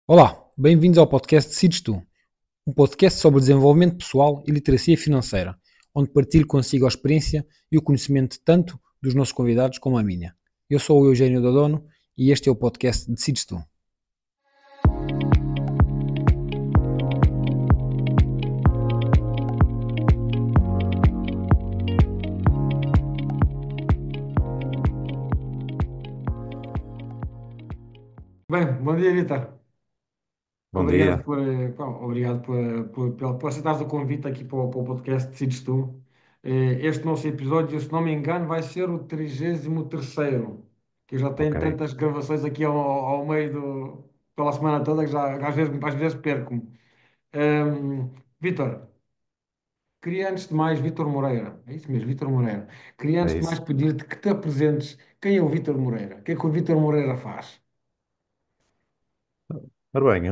Olá, bem-vindos ao podcast Decides Tu, um podcast sobre desenvolvimento pessoal e literacia financeira, onde partilho consigo a experiência e o conhecimento tanto dos nossos convidados como a minha. Eu sou o Eugênio Dodono e este é o podcast Decides Tu. Bem, bom dia, Vitor. Bom dia. Obrigado por aceitares o convite aqui para o podcast Decides Tu. Este nosso episódio, se não me engano, vai ser o 33º, que eu já tenho Ok. tantas gravações aqui ao meio pela semana toda que já às vezes perco-me. Vitor, queria antes de mais, Vitor Moreira, é isso mesmo, Vitor Moreira. Queria antes É de mais isso. pedir-te que te apresentes quem é o Vitor Moreira, o que é que o Vitor Moreira faz? Ora bem,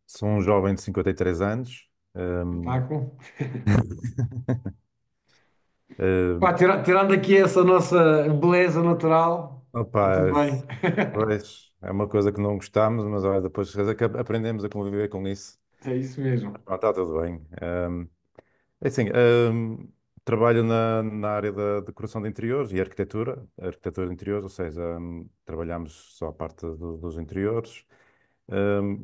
sou um jovem de 53 anos. Espetáculo. hum, Pá, tirando aqui essa nossa beleza natural, está Opa, tudo bem. pois, é uma coisa que não gostamos, mas olha, depois aprendemos a conviver com isso. É isso mesmo. Ah, está tudo bem. É assim, trabalho na área da decoração de interiores e arquitetura de interiores, ou seja, trabalhamos só a parte dos interiores.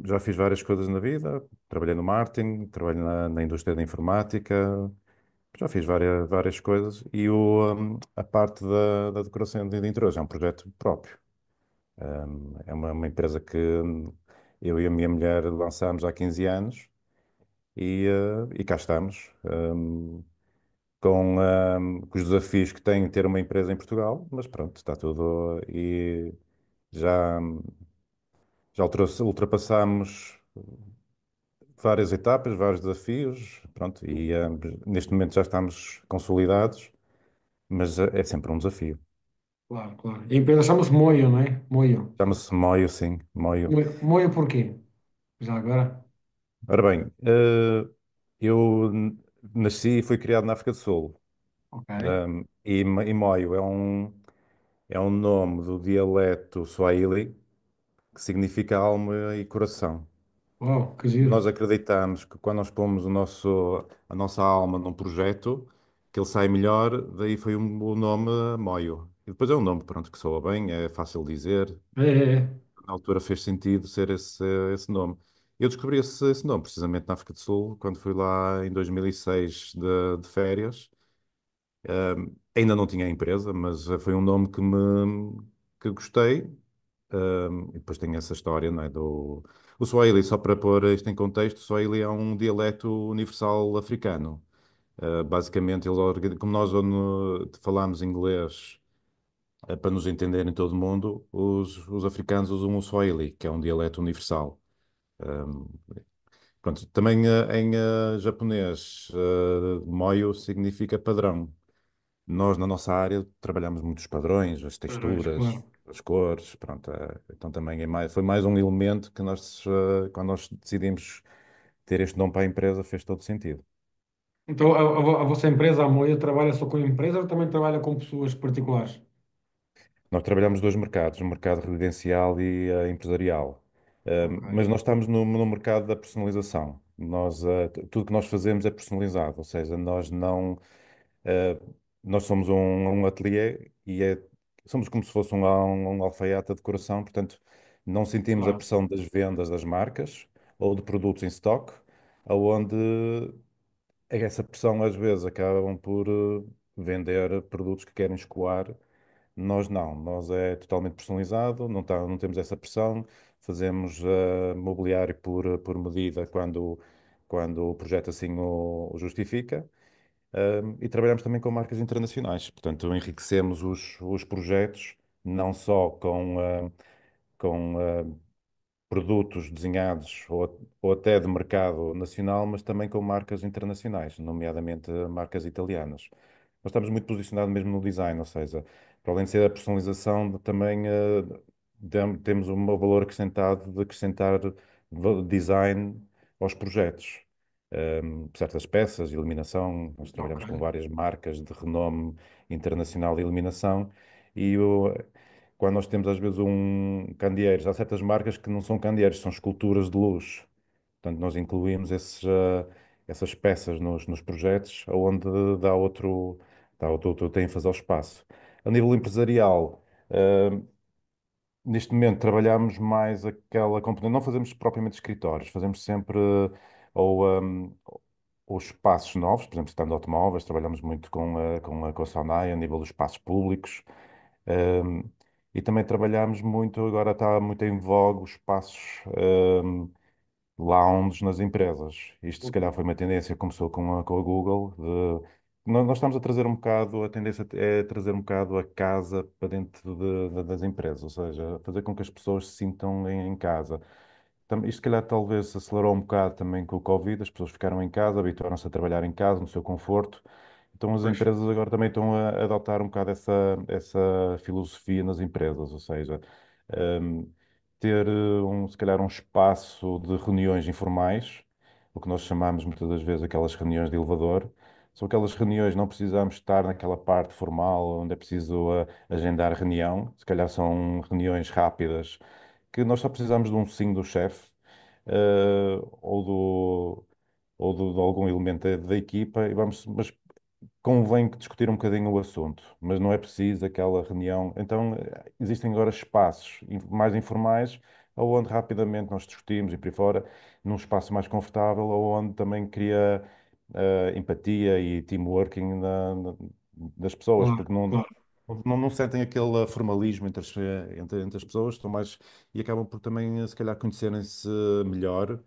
Já fiz várias coisas na vida, trabalhei no marketing, trabalho na indústria da informática. Já fiz várias coisas e a parte da decoração de interiores é um projeto próprio. É uma empresa que eu e a minha mulher lançámos há 15 anos e cá estamos, com os desafios que tem ter uma empresa em Portugal, mas pronto, está tudo e já, já ultrapassámos várias etapas, vários desafios, pronto, neste momento já estamos consolidados, mas é sempre um desafio. Claro, claro. A empresa chama-se Moio, não é? Moio. Chama-se Moio, sim, Moio. Moio porquê? Já agora? Ora bem, eu nasci e fui criado na África do Sul. Ok. E Moio é um nome do dialeto Swahili que significa alma e coração. Uau, que giro. Nós acreditamos que quando nós pomos a nossa alma num projeto, que ele sai melhor, daí foi o nome Moio. E depois é um nome, pronto, que soa bem, é fácil de dizer. É. Na altura fez sentido ser esse nome. Eu descobri esse nome precisamente na África do Sul, quando fui lá em 2006 de férias. Ainda não tinha empresa, mas foi um nome que gostei. E depois tem essa história, não é, o Swahili, só para pôr isto em contexto, o Swahili é um dialeto universal africano. Basicamente, como nós falamos inglês, para nos entender em todo o mundo, os africanos usam o Swahili, que é um dialeto universal. Um, Pronto, também em japonês, moyo significa padrão. Nós, na nossa área, trabalhamos muitos padrões, as Pois, texturas, claro. as cores, pronto. Então também foi mais um elemento que nós, quando nós decidimos ter este nome para a empresa, fez todo sentido. Então, a vossa empresa, a Moio, trabalha só com empresas ou também trabalha com pessoas particulares? Nós trabalhamos dois mercados, o mercado residencial e empresarial. Ok. Mas nós estamos no mercado da personalização. Tudo que nós fazemos é personalizado, ou seja, uh, nós somos um ateliê somos como se fosse um alfaiate de decoração, portanto, não sentimos a Claro, pressão das vendas das marcas ou de produtos em stock, onde essa pressão às vezes acabam por vender produtos que querem escoar. Nós não, nós é totalmente personalizado, não temos essa pressão, fazemos mobiliário por medida quando o projeto assim o justifica. E trabalhamos também com marcas internacionais, portanto enriquecemos os projetos não só com produtos desenhados ou até de mercado nacional, mas também com marcas internacionais, nomeadamente marcas italianas. Nós estamos muito posicionados mesmo no design, ou seja, para além de ser a personalização, também temos um valor acrescentado de acrescentar design aos projetos. Certas peças, iluminação, nós ok. trabalhamos com várias marcas de renome internacional de iluminação quando nós temos às vezes um candeeiros, há certas marcas que não são candeeiros, são esculturas de luz. Portanto, nós incluímos essas peças nos projetos, onde dá outro ênfase ao espaço. A nível empresarial, neste momento trabalhamos mais aquela componente, não fazemos propriamente escritórios, fazemos sempre ou espaços novos, por exemplo, estando automóveis, trabalhamos muito com a Sonai a nível dos espaços públicos. Um, e também trabalhamos muito, agora está muito em voga os espaços lounge nas empresas. Isto se calhar foi uma tendência que começou com a Google. Nós estamos a trazer um bocado, a tendência é trazer um bocado a casa para dentro das empresas, ou seja, fazer com que as pessoas se sintam em casa. Isto, se calhar, talvez se acelerou um bocado também com o Covid, as pessoas ficaram em casa, habituaram-se a trabalhar em casa, no seu conforto. Então, as Pois, empresas agora também estão a adotar um bocado essa filosofia nas empresas, ou seja, hum, ter, se calhar, um espaço de reuniões informais, o que nós chamamos muitas das vezes aquelas reuniões de elevador. São aquelas reuniões, não precisamos estar naquela parte formal, onde é preciso agendar reunião. Se calhar são reuniões rápidas que nós só precisamos de um sim do chefe, ou de algum elemento da equipa, mas convém que discutir um bocadinho o assunto, mas não é preciso aquela reunião. Então, existem agora espaços mais informais, onde rapidamente nós discutimos e por aí fora, num espaço mais confortável, onde também cria empatia e teamworking das pessoas, claro, porque não, claro. não sentem aquele formalismo entre as pessoas, estão mais e acabam por também, se calhar, conhecerem-se melhor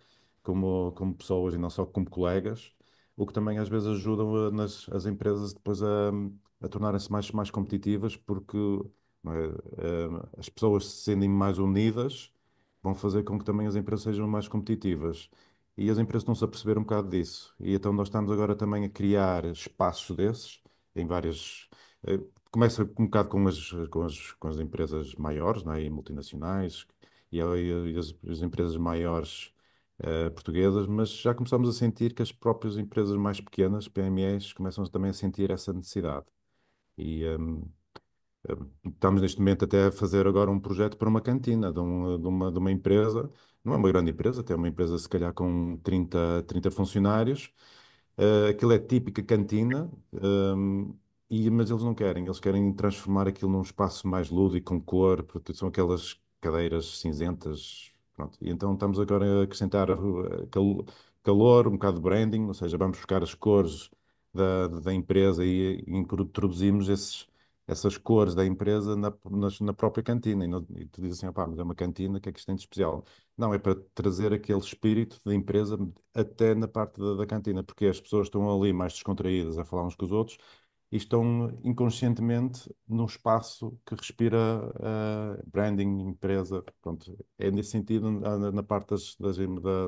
como pessoas e não só como colegas, o que também às vezes ajuda as empresas depois a tornarem-se mais competitivas, porque não é, as pessoas se sentem mais unidas, vão fazer com que também as empresas sejam mais competitivas. E as empresas estão-se a perceber um bocado disso. E então nós estamos agora também a criar espaços desses em várias. eh, Começa um bocado com as empresas maiores, não é? E multinacionais, e as empresas maiores portuguesas, mas já começamos a sentir que as próprias empresas mais pequenas, PMEs, começam também a sentir essa necessidade. E estamos neste momento até a fazer agora um projeto para uma cantina de uma empresa, não é uma grande empresa, até é uma empresa se calhar com 30 funcionários. Aquilo é típica cantina, mas eles não querem, eles querem transformar aquilo num espaço mais lúdico, com cor, porque são aquelas cadeiras cinzentas, pronto. E então estamos agora a acrescentar calor, um bocado de branding, ou seja, vamos buscar as cores da empresa e introduzimos essas cores da empresa na própria cantina. E tu dizes assim, opá, mas é uma cantina, o que é que isto tem de especial? Não, é para trazer aquele espírito da empresa até na parte da cantina, porque as pessoas estão ali mais descontraídas a falar uns com os outros e estão inconscientemente num espaço que respira branding, empresa. Pronto, é nesse sentido na parte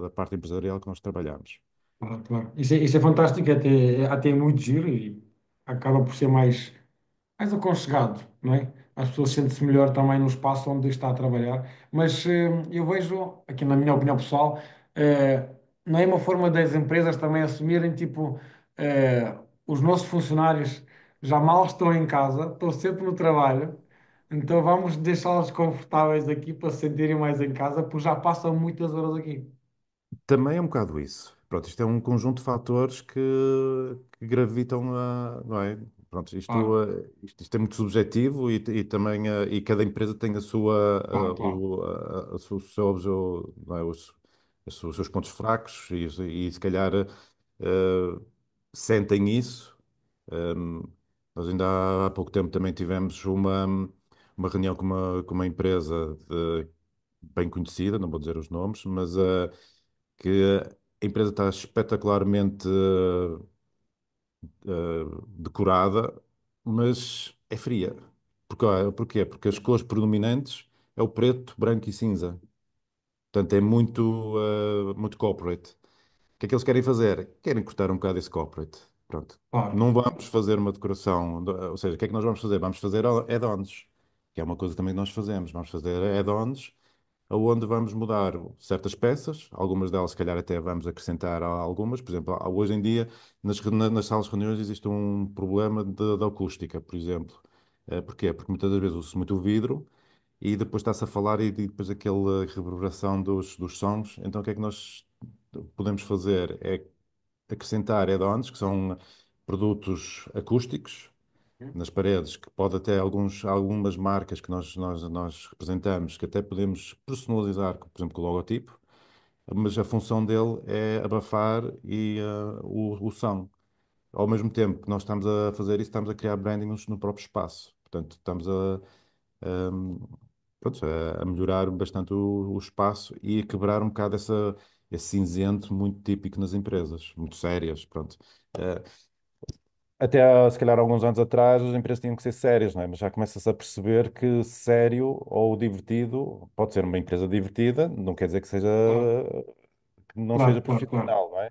da parte empresarial que nós trabalhamos. Claro, claro. Isso é fantástico, é até muito giro e acaba por ser mais aconchegado, não é? As pessoas sentem-se melhor também no espaço onde está a trabalhar. Mas eu vejo, aqui na minha opinião pessoal, não é uma forma das empresas também assumirem, tipo, os nossos funcionários já mal estão em casa, estão sempre no trabalho, então vamos deixá-los confortáveis aqui para se sentirem mais em casa, porque já passam muitas horas aqui. Também é um bocado isso. Pronto, isto é um conjunto de fatores que gravitam não é? Pronto, Claro, isto é muito subjetivo e também e cada empresa tem a sua, claro, claro. o seu, não é? Os seus pontos fracos e se calhar sentem isso. Um, Nós ainda há pouco tempo também tivemos uma reunião com uma empresa bem conhecida, não vou dizer os nomes, mas que a empresa está espetacularmente decorada, mas é fria. Porquê? Porque as cores predominantes é o preto, branco e cinza. Portanto, é muito corporate. O que é que eles querem fazer? Querem cortar um bocado esse corporate. Pronto. Claro. Não vamos fazer uma decoração, ou seja, o que é que nós vamos fazer? Vamos fazer add-ons, que é uma coisa também que nós fazemos. Vamos fazer add-ons onde vamos mudar certas peças, algumas delas, se calhar, até vamos acrescentar algumas. Por exemplo, hoje em dia, nas salas de reuniões, existe um problema de acústica, por exemplo. Porquê? Porque muitas das vezes usa-se muito vidro e depois está-se a falar e depois aquela reverberação dos sons. Então o que é que nós podemos fazer? É acrescentar add-ons, que são produtos acústicos nas paredes, que pode até algumas marcas que nós representamos, que até podemos personalizar, por exemplo, com o logotipo, mas a função dele é abafar o som. Ao mesmo tempo que nós estamos a fazer isso, estamos a criar branding no próprio espaço. Portanto, estamos pronto, a melhorar bastante o espaço e a quebrar um bocado esse cinzento muito típico nas empresas, muito sérias, pronto. Eh, Até se calhar alguns anos atrás as empresas tinham que ser sérias, não é? Mas já começa-se a perceber que sério ou divertido pode ser uma empresa divertida, não quer dizer Claro, que não seja claro, claro, claro. profissional, não é?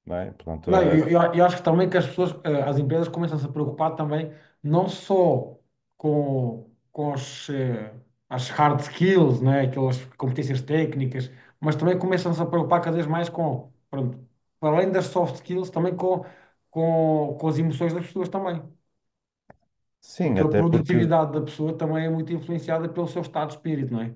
Não é? Portanto, Não, eu acho que também que as pessoas, as empresas começam a se preocupar também, não só com as hard skills, né, aquelas competências técnicas, mas também começam-se a preocupar cada vez mais com, pronto, para além das soft skills, também com as emoções das pessoas também. sim, Porque a até porque, produtividade da pessoa também é muito influenciada pelo seu estado de espírito, não é?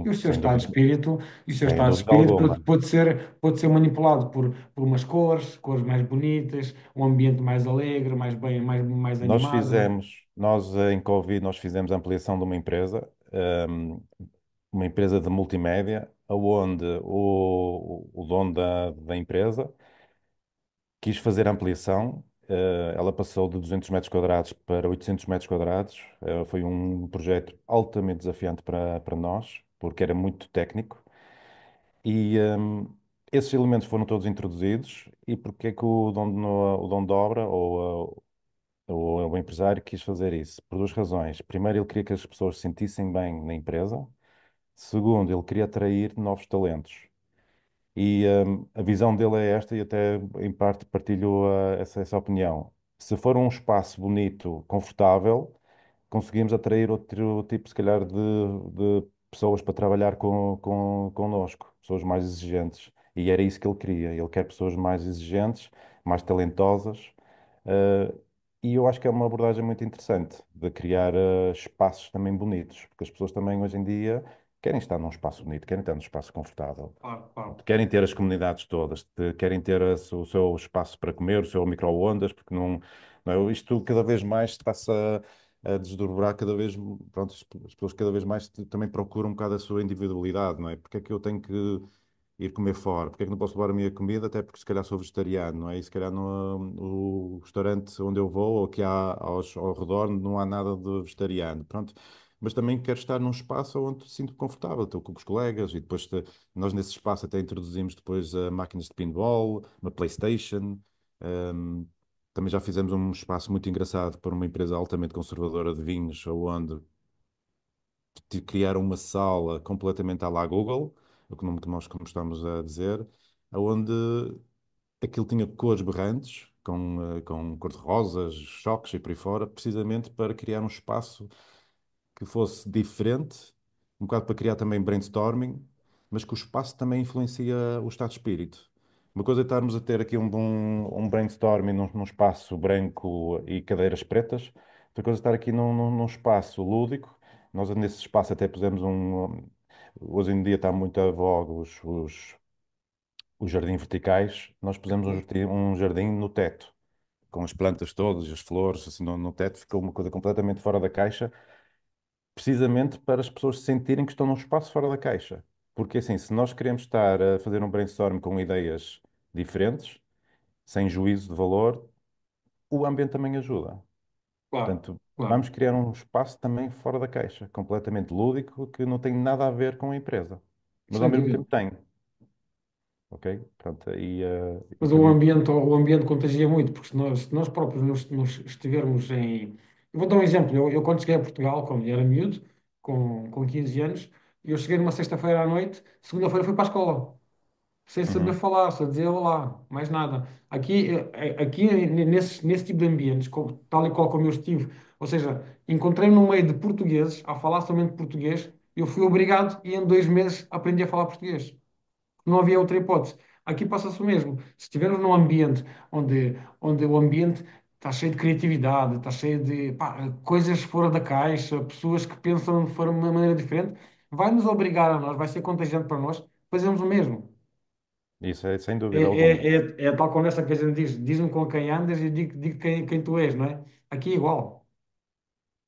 E sim, o seu estado de espírito, e o seu sem estado de dúvida espírito alguma. pode ser manipulado por umas cores mais bonitas, um ambiente mais alegre, mais bem, mais animado. Nós em Covid, nós fizemos a ampliação de uma empresa, uma empresa de multimédia, onde o dono da empresa quis fazer a ampliação. Ela passou de 200 metros quadrados para 800 metros quadrados. Foi um projeto altamente desafiante para nós, porque era muito técnico. E esses elementos foram todos introduzidos. E porque é que o dono da obra ou o empresário quis fazer isso? Por duas razões. Primeiro, ele queria que as pessoas se sentissem bem na empresa. Segundo, ele queria atrair novos talentos. E a visão dele é esta, e até em parte partilho essa opinião. Se for um espaço bonito, confortável, conseguimos atrair outro tipo, se calhar, de pessoas para trabalhar connosco, pessoas mais exigentes. E era isso que ele queria. Ele quer pessoas mais exigentes, mais talentosas. eh, e eu acho que é uma abordagem muito interessante de criar espaços também bonitos, porque as pessoas também hoje em dia querem estar num espaço bonito, querem estar num espaço confortável. Claro, claro. Querem ter as comunidades todas, querem ter o seu espaço para comer, o seu micro-ondas, porque isto cada vez mais está-se a desdobrar, cada vez, pronto, as pessoas cada vez mais também procuram um bocado a sua individualidade, não é? Porque é que eu tenho que ir comer fora? Porque é que não posso levar a minha comida? Até porque se calhar sou vegetariano, não é? E se calhar no restaurante onde eu vou ou que há ao redor não há nada de vegetariano, pronto. Mas também quero estar num espaço onde me sinto confortável, estou com os colegas e depois nós nesse espaço até introduzimos depois máquinas de pinball, uma PlayStation. ehm, Também já fizemos um espaço muito engraçado para uma empresa altamente conservadora de vinhos, onde criaram uma sala completamente à la Google, o que nós como estamos a dizer, onde aquilo tinha cores berrantes, com cor-de-rosas, choques e por aí fora, precisamente para criar um espaço que fosse diferente, um bocado para criar também brainstorming, mas que o espaço também influencia o estado de espírito. Uma coisa é estarmos a ter aqui um brainstorming num espaço branco e cadeiras pretas, outra coisa é estar aqui num espaço lúdico. Nós nesse espaço até pusemos hoje em dia está muito a voga os jardins verticais. Nós pusemos um jardim no teto, com as plantas todas, as flores, assim no teto, ficou uma coisa completamente fora da caixa, precisamente para as pessoas se sentirem que estão num espaço fora da caixa. Porque assim, se nós queremos estar a fazer um brainstorm com ideias diferentes, sem juízo de valor, o ambiente também ajuda. Claro, Portanto, vamos claro. criar um espaço também fora da caixa, completamente lúdico, que não tem nada a ver com a empresa, mas ao Sem mesmo dúvida. tempo tem, ok? Pronto, e Mas para mim, o ambiente contagia muito, porque se nós próprios nos estivermos em. Eu vou dar um exemplo. Eu quando cheguei a Portugal, quando era miúdo, com 15 anos, eu cheguei numa sexta-feira à noite, segunda-feira fui para a escola, sem saber uhum, falar, só dizer olá, mais nada. Aqui nesse tipo de ambientes, tal e qual como eu estive, ou seja, encontrei-me no meio de portugueses, a falar somente português, eu fui obrigado e em 2 meses aprendi a falar português. Não havia outra hipótese. Aqui passa-se o mesmo. Se estivermos num ambiente onde o ambiente está cheio de criatividade, está cheio de pá, coisas fora da caixa, pessoas que pensam de forma, uma maneira diferente, vai nos obrigar a nós, vai ser contagiante para nós, fazermos o mesmo. Isso é sem É, dúvida alguma. é, é, é a tal conversa que a gente diz, diz-me com quem andas e digo quem tu és, não é? Aqui é igual.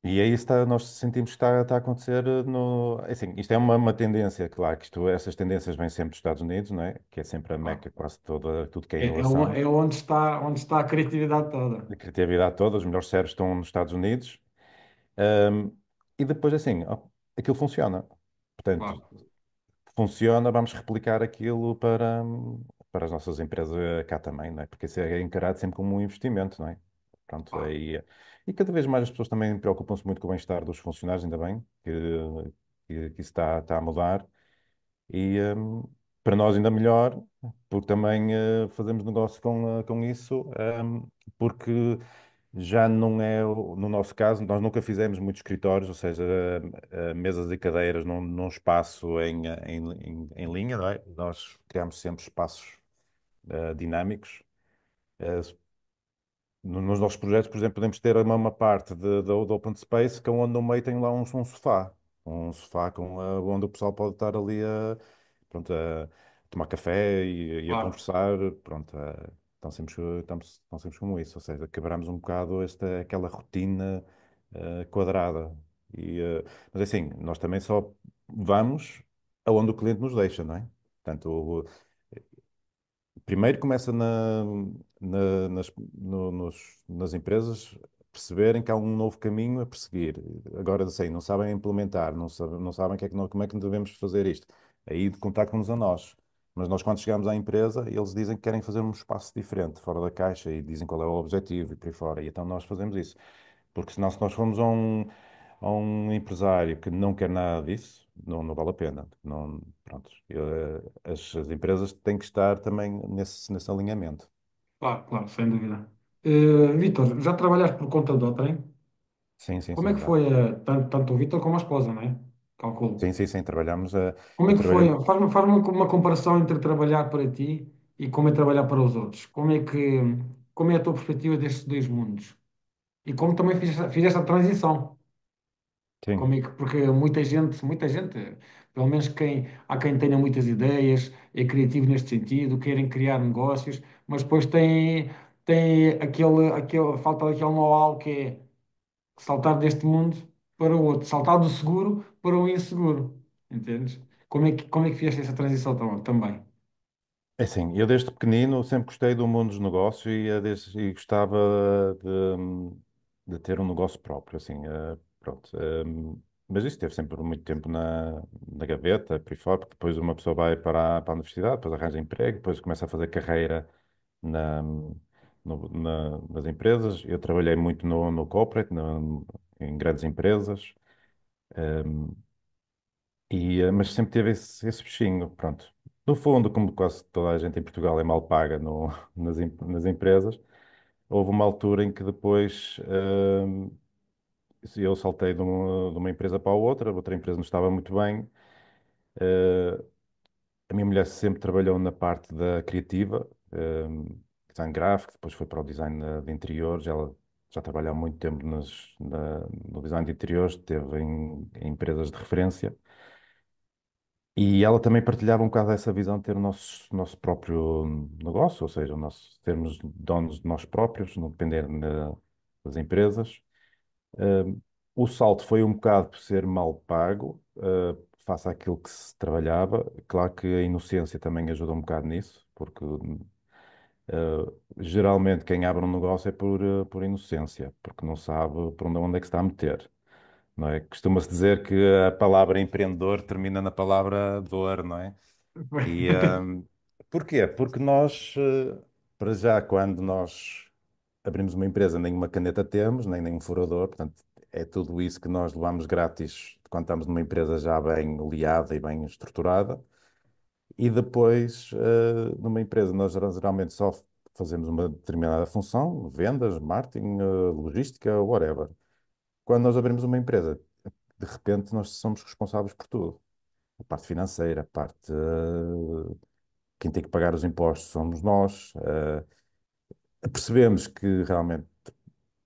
E aí está, nós sentimos que está a acontecer no. Assim, isto é uma tendência, claro, que essas tendências vêm sempre dos Estados Unidos, não é? Que é sempre a Pá, meca, quase toda, tudo que é é inovação. onde está a criatividade toda. A criatividade toda, os melhores cérebros estão nos Estados Unidos. Ahm, e depois, assim, ó, aquilo funciona. Portanto, Claro, funciona, vamos replicar aquilo para as nossas empresas cá também, não é? Porque isso é encarado sempre como um investimento, não é? Pronto, claro, e cada vez mais as pessoas também preocupam-se muito com o bem-estar dos funcionários, ainda bem que isso está a mudar. E para nós ainda melhor, porque também fazemos negócio com isso, porque já não é, no nosso caso, nós nunca fizemos muitos escritórios, ou seja, mesas e cadeiras num espaço em linha, não é? Nós criamos sempre espaços dinâmicos. Eh, Nos nossos projetos, por exemplo, podemos ter uma parte da Open Space que é onde no meio tem lá um sofá. Um sofá onde o pessoal pode estar ali pronto, a tomar café e a claro, conversar. Pronto, estão sempre como isso. Ou seja, quebramos um bocado aquela rotina quadrada. Mas assim, nós também só vamos aonde o cliente nos deixa, não é? Portanto, primeiro começa nas empresas perceberem que há um novo caminho a perseguir. Agora, assim, não sabem implementar, não sabem como é que devemos fazer isto. Aí contactam-nos a nós. Mas nós, quando chegamos à empresa, eles dizem que querem fazer um espaço diferente, fora da caixa, e dizem qual é o objetivo e por aí fora. E então nós fazemos isso. Porque senão, se nós formos a um empresário que não quer nada disso, não vale a pena. Não, pronto, as empresas têm que estar também nesse alinhamento. claro, claro, sem dúvida. Vítor, já trabalhaste por conta de outrem? Sim, sim, Como é sim, que já. foi, tanto o Vítor como a esposa, não é? Calculo. Sim, sim, sim, trabalhamos. Como é Eu que foi? trabalhei. Faz-me uma comparação entre trabalhar para ti e como é trabalhar para os outros. Como é a tua perspectiva destes dois mundos? E como também fiz esta transição. Sim. Porque muita gente, pelo menos há quem tenha muitas ideias, é criativo neste sentido, querem criar negócios, mas depois tem falta aquele know-how que é saltar deste mundo para o outro, saltar do seguro para o inseguro, entendes? Como é que fizeste essa transição também? É assim, eu desde pequenino sempre gostei do mundo dos negócios e gostava de ter um negócio próprio, assim, pronto. Mas isso teve sempre muito tempo na gaveta, por aí fora, porque depois uma pessoa vai para a universidade, depois arranja emprego, depois começa a fazer carreira na, nas empresas. Eu trabalhei muito no corporate, em grandes empresas, mas sempre teve esse bichinho, pronto. No fundo, como quase toda a gente em Portugal é mal paga nas empresas, houve uma altura em que depois eu saltei de uma empresa para a outra empresa não estava muito bem. eh, a minha mulher sempre trabalhou na parte da criativa, design gráfico, depois foi para o design de interiores. Ela já trabalha há muito tempo no design de interiores, esteve em empresas de referência. E ela também partilhava um bocado essa visão de ter o nosso próprio negócio, ou seja, sermos donos de nós próprios, não depender das empresas. Uh, o salto foi um bocado por ser mal pago, face àquilo que se trabalhava. Claro que a inocência também ajuda um bocado nisso, porque geralmente quem abre um negócio é por inocência, porque não sabe por onde é que se está a meter. Não é? Costuma-se dizer que a palavra empreendedor termina na palavra dor, não é? E porquê? Porque nós, para já, quando nós abrimos uma empresa, nem uma caneta temos, nem um furador, portanto, é tudo isso que nós levamos grátis quando estamos numa empresa já bem oleada e bem estruturada. E depois, numa empresa, nós geralmente só fazemos uma determinada função, vendas, marketing, logística, whatever. Quando nós abrimos uma empresa, de repente nós somos responsáveis por tudo. A parte financeira, a parte, quem tem que pagar os impostos somos nós. Percebemos que realmente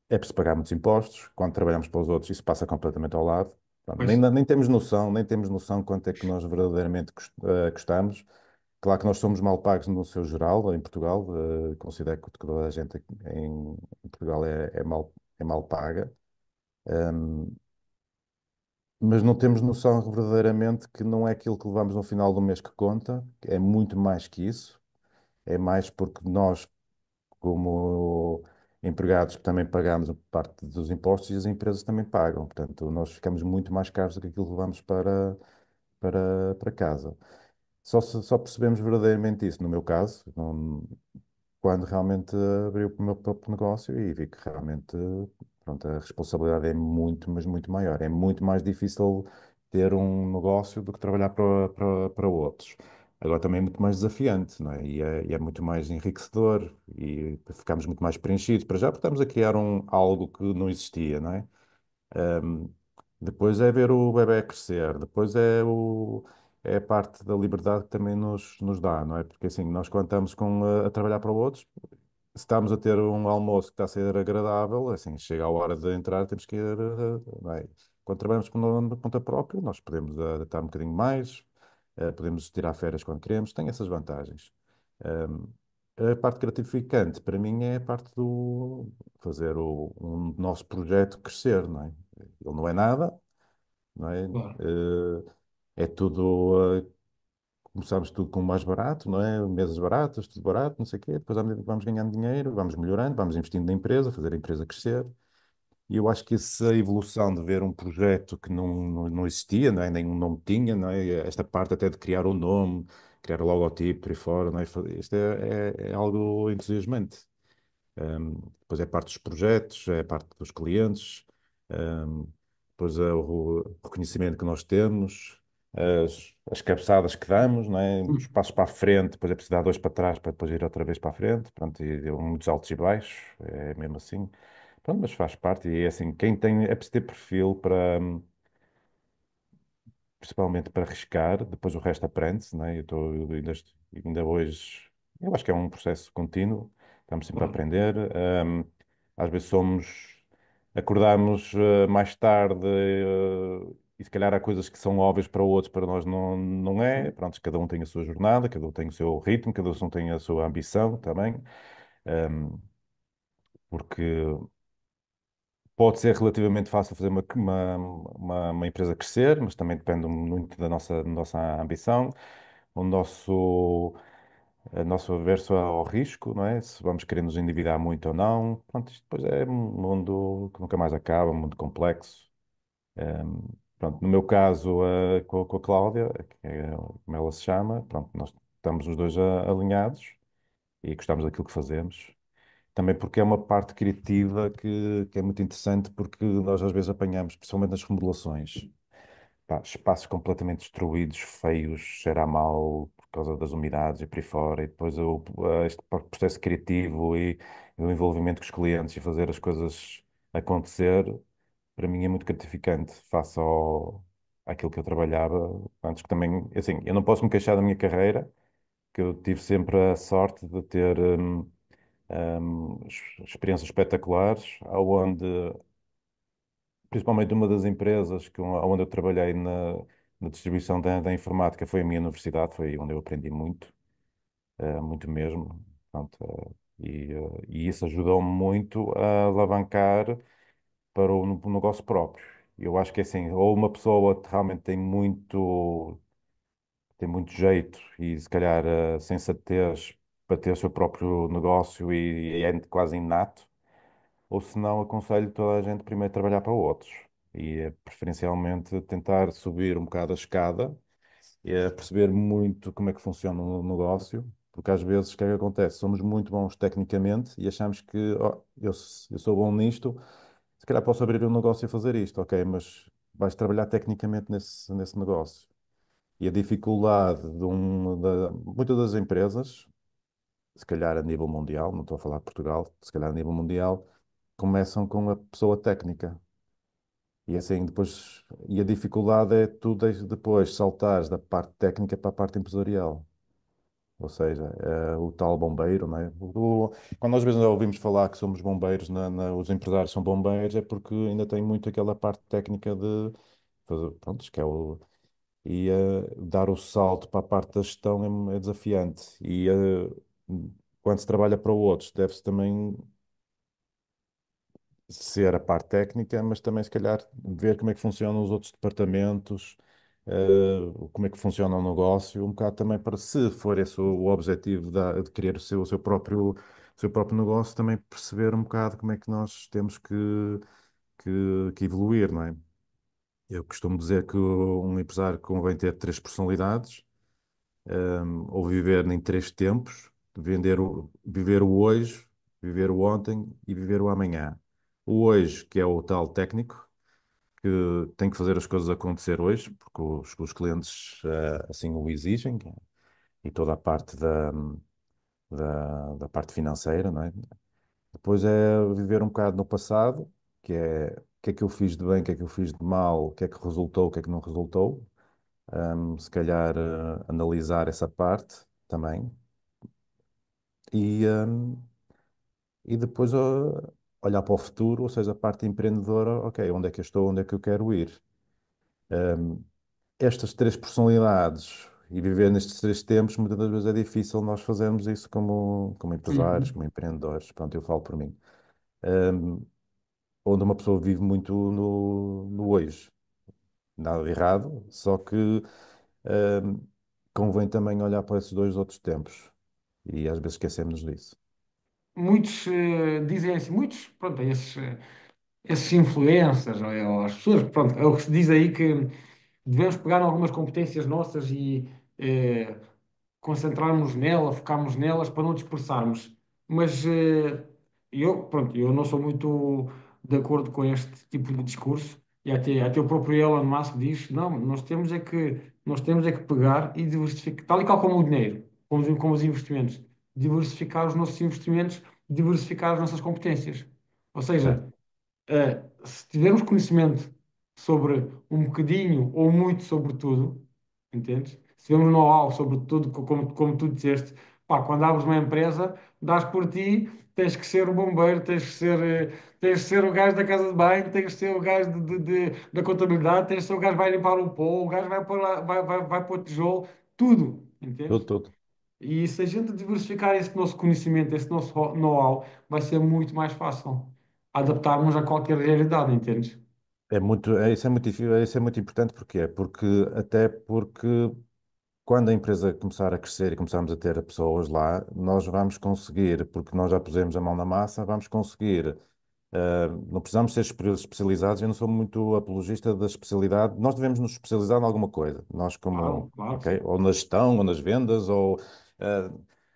é preciso pagar muitos impostos. Quando trabalhamos para os outros, isso passa completamente ao lado. Pronto, Pois, nem temos noção, nem temos noção quanto é que nós verdadeiramente custamos. Claro que nós somos mal pagos no seu geral, em Portugal. Considero que toda a gente em Portugal é mal paga. Ahm, mas não temos noção verdadeiramente que não é aquilo que levamos no final do mês que conta, é muito mais que isso. É mais porque nós, como empregados, também pagamos parte dos impostos e as empresas também pagam. Portanto, nós ficamos muito mais caros do que aquilo que levamos para casa. Só percebemos verdadeiramente isso, no meu caso, quando realmente abri o meu próprio negócio e vi que realmente, pronto, a responsabilidade é muito, mas muito maior. É muito mais difícil ter um negócio do que trabalhar para outros. Agora também é muito mais desafiante, não é? E é muito mais enriquecedor e ficamos muito mais preenchidos. Para já, porque estamos a criar algo que não existia, não é? Um, depois é ver o bebé crescer, depois é a parte da liberdade que também nos dá, não é? Porque assim, nós quando estamos a trabalhar para outros, se estamos a ter um almoço que está a ser agradável, assim, chega a hora de entrar, temos que ir, não é? Quando trabalhamos por conta própria, nós podemos adaptar um bocadinho mais, podemos tirar férias quando queremos, tem essas vantagens. Um, a parte gratificante para mim é a parte do fazer um nosso projeto crescer, não é? Ele não é nada, não é? claro. É tudo, começamos tudo com o mais barato, não é? Mesas baratas, tudo barato, não sei o quê. Depois, à medida que vamos ganhando dinheiro, vamos melhorando, vamos investindo na empresa, fazer a empresa crescer. E eu acho que essa evolução de ver um projeto que não existia, não é? Nem um nome tinha, não é? Esta parte até de criar o nome, criar o logotipo por aí fora, não é? Isto é algo entusiasmante. Depois é a parte dos projetos, é a parte dos clientes, um, depois é o reconhecimento que nós temos, as cabeçadas que damos, não é? Os passos para a frente, depois é preciso dar dois para trás para depois ir outra vez para a frente. Pronto, e deu muitos altos e baixos, é mesmo assim. Pronto, mas faz parte e é assim, quem tem, é preciso ter perfil para, principalmente para arriscar, depois o resto aprende-se, né? Eu ainda hoje, eu acho que é um processo contínuo, estamos sempre a Claro. aprender. Às vezes acordamos mais tarde, e se calhar há coisas que são óbvias para outros, para nós não é. Pronto, cada um tem a sua jornada, cada um tem o seu ritmo, cada um tem a sua ambição também. Um, porque pode ser relativamente fácil fazer uma empresa crescer, mas também depende muito da nossa ambição, o a nosso averso ao risco, não é? Se vamos querer nos endividar muito ou não. Pronto, isto depois é um mundo que nunca mais acaba, um mundo complexo. Pronto, no meu caso, com a Cláudia, que é como ela se chama, pronto, nós estamos os dois alinhados e gostamos daquilo que fazemos. Também porque é uma parte criativa que é muito interessante, porque nós às vezes apanhamos, principalmente nas remodelações, pá, espaços completamente destruídos, feios, cheira a mal por causa das umidades e por aí fora, e depois este processo criativo e o envolvimento com os clientes e fazer as coisas acontecer, para mim é muito gratificante face àquilo que eu trabalhava antes, que também, assim, eu não posso me queixar da minha carreira, que eu tive sempre a sorte de ter experiências espetaculares, onde, principalmente uma das empresas onde eu trabalhei na distribuição da informática foi a minha universidade, foi onde eu aprendi muito, muito mesmo. Pronto, e isso ajudou-me muito a alavancar para o negócio próprio. Eu acho que assim, ou uma pessoa realmente tem muito jeito e se calhar sensatez para ter o seu próprio negócio e é quase inato, ou se não, aconselho toda a gente primeiro a trabalhar para outros e preferencialmente tentar subir um bocado a escada e perceber muito como é que funciona o negócio, porque às vezes o que é que acontece? Somos muito bons tecnicamente e achamos que eu sou bom nisto, se calhar posso abrir um negócio e fazer isto, ok, mas vais trabalhar tecnicamente nesse negócio. E a dificuldade muitas das empresas, se calhar a nível mundial, não estou a falar de Portugal, se calhar a nível mundial, começam com a pessoa técnica. E assim, depois, e a dificuldade é tu depois saltares da parte técnica para a parte empresarial. ou seja, o tal bombeiro, não é? Quando às vezes ouvimos falar que somos bombeiros, os empresários são bombeiros, é porque ainda tem muito aquela parte técnica de fazer, pronto, que é o, e dar o salto para a parte da gestão é desafiante. E quando se trabalha para outros, deve-se também ser a parte técnica, mas também se calhar ver como é que funcionam os outros departamentos, como é que funciona o negócio, um bocado também para, se for esse o objetivo de criar o seu próprio negócio, também perceber um bocado como é que nós temos que evoluir, não é? Eu costumo dizer que um empresário convém ter três personalidades, ou viver em três tempos, viver o hoje, viver o ontem e viver o amanhã. O hoje, que é o tal técnico, que tem que fazer as coisas acontecer hoje, porque os clientes assim o exigem, e toda a parte da parte financeira, não é? Depois é viver um bocado no passado, que é o que é que eu fiz de bem, o que é que eu fiz de mal, o que é que resultou, o que é que não resultou. Se calhar analisar essa parte também. E depois olhar para o futuro, ou seja, a parte empreendedora, ok, onde é que eu estou, onde é que eu quero ir? Estas três personalidades e viver nestes três tempos, muitas das vezes é difícil nós fazermos isso como empresários, Uhum. como empreendedores. Pronto, eu falo por mim. Um, Onde uma pessoa vive muito no hoje. Nada de errado, só que um, convém também olhar para esses dois outros tempos. E às vezes esquecemos disso. Muitos dizem assim, muitos, pronto, esses influencers, ou as pessoas, pronto, é o que se diz aí que devemos pegar em algumas competências nossas e concentrarmos nela, focarmos nelas para não dispersarmos. Mas pronto, eu não sou muito de acordo com este tipo de discurso e até o próprio Elon Musk diz, não, nós temos é que pegar e diversificar, tal e qual como o dinheiro, como os investimentos, diversificar os nossos investimentos, diversificar as nossas competências. Ou seja, Certo. se tivermos conhecimento sobre um bocadinho ou muito sobre tudo, entendes? Se tivermos know-how sobre tudo, como tu disseste, pá, quando abres uma empresa, dás por ti, tens que ser o bombeiro, tens que ser o gajo da casa de banho, tens que ser o gajo da contabilidade, tens que ser o gajo que vai limpar o pó, o gajo vai pôr, vai pôr tijolo, tudo, Tudo, entendes? tudo. E se a gente diversificar esse nosso conhecimento, esse nosso know-how, vai ser muito mais fácil adaptarmos a qualquer realidade, entendes? Isso é muito importante, porquê? Porque quando a empresa começar a crescer e começarmos a ter pessoas lá, nós vamos conseguir, porque nós já pusemos a mão na massa, vamos conseguir. Não precisamos ser especializados, eu não sou muito apologista da especialidade. Nós devemos nos especializar em alguma coisa. Nós Claro, como, claro que ok? sim. Ou na gestão, ou nas vendas, ou ah,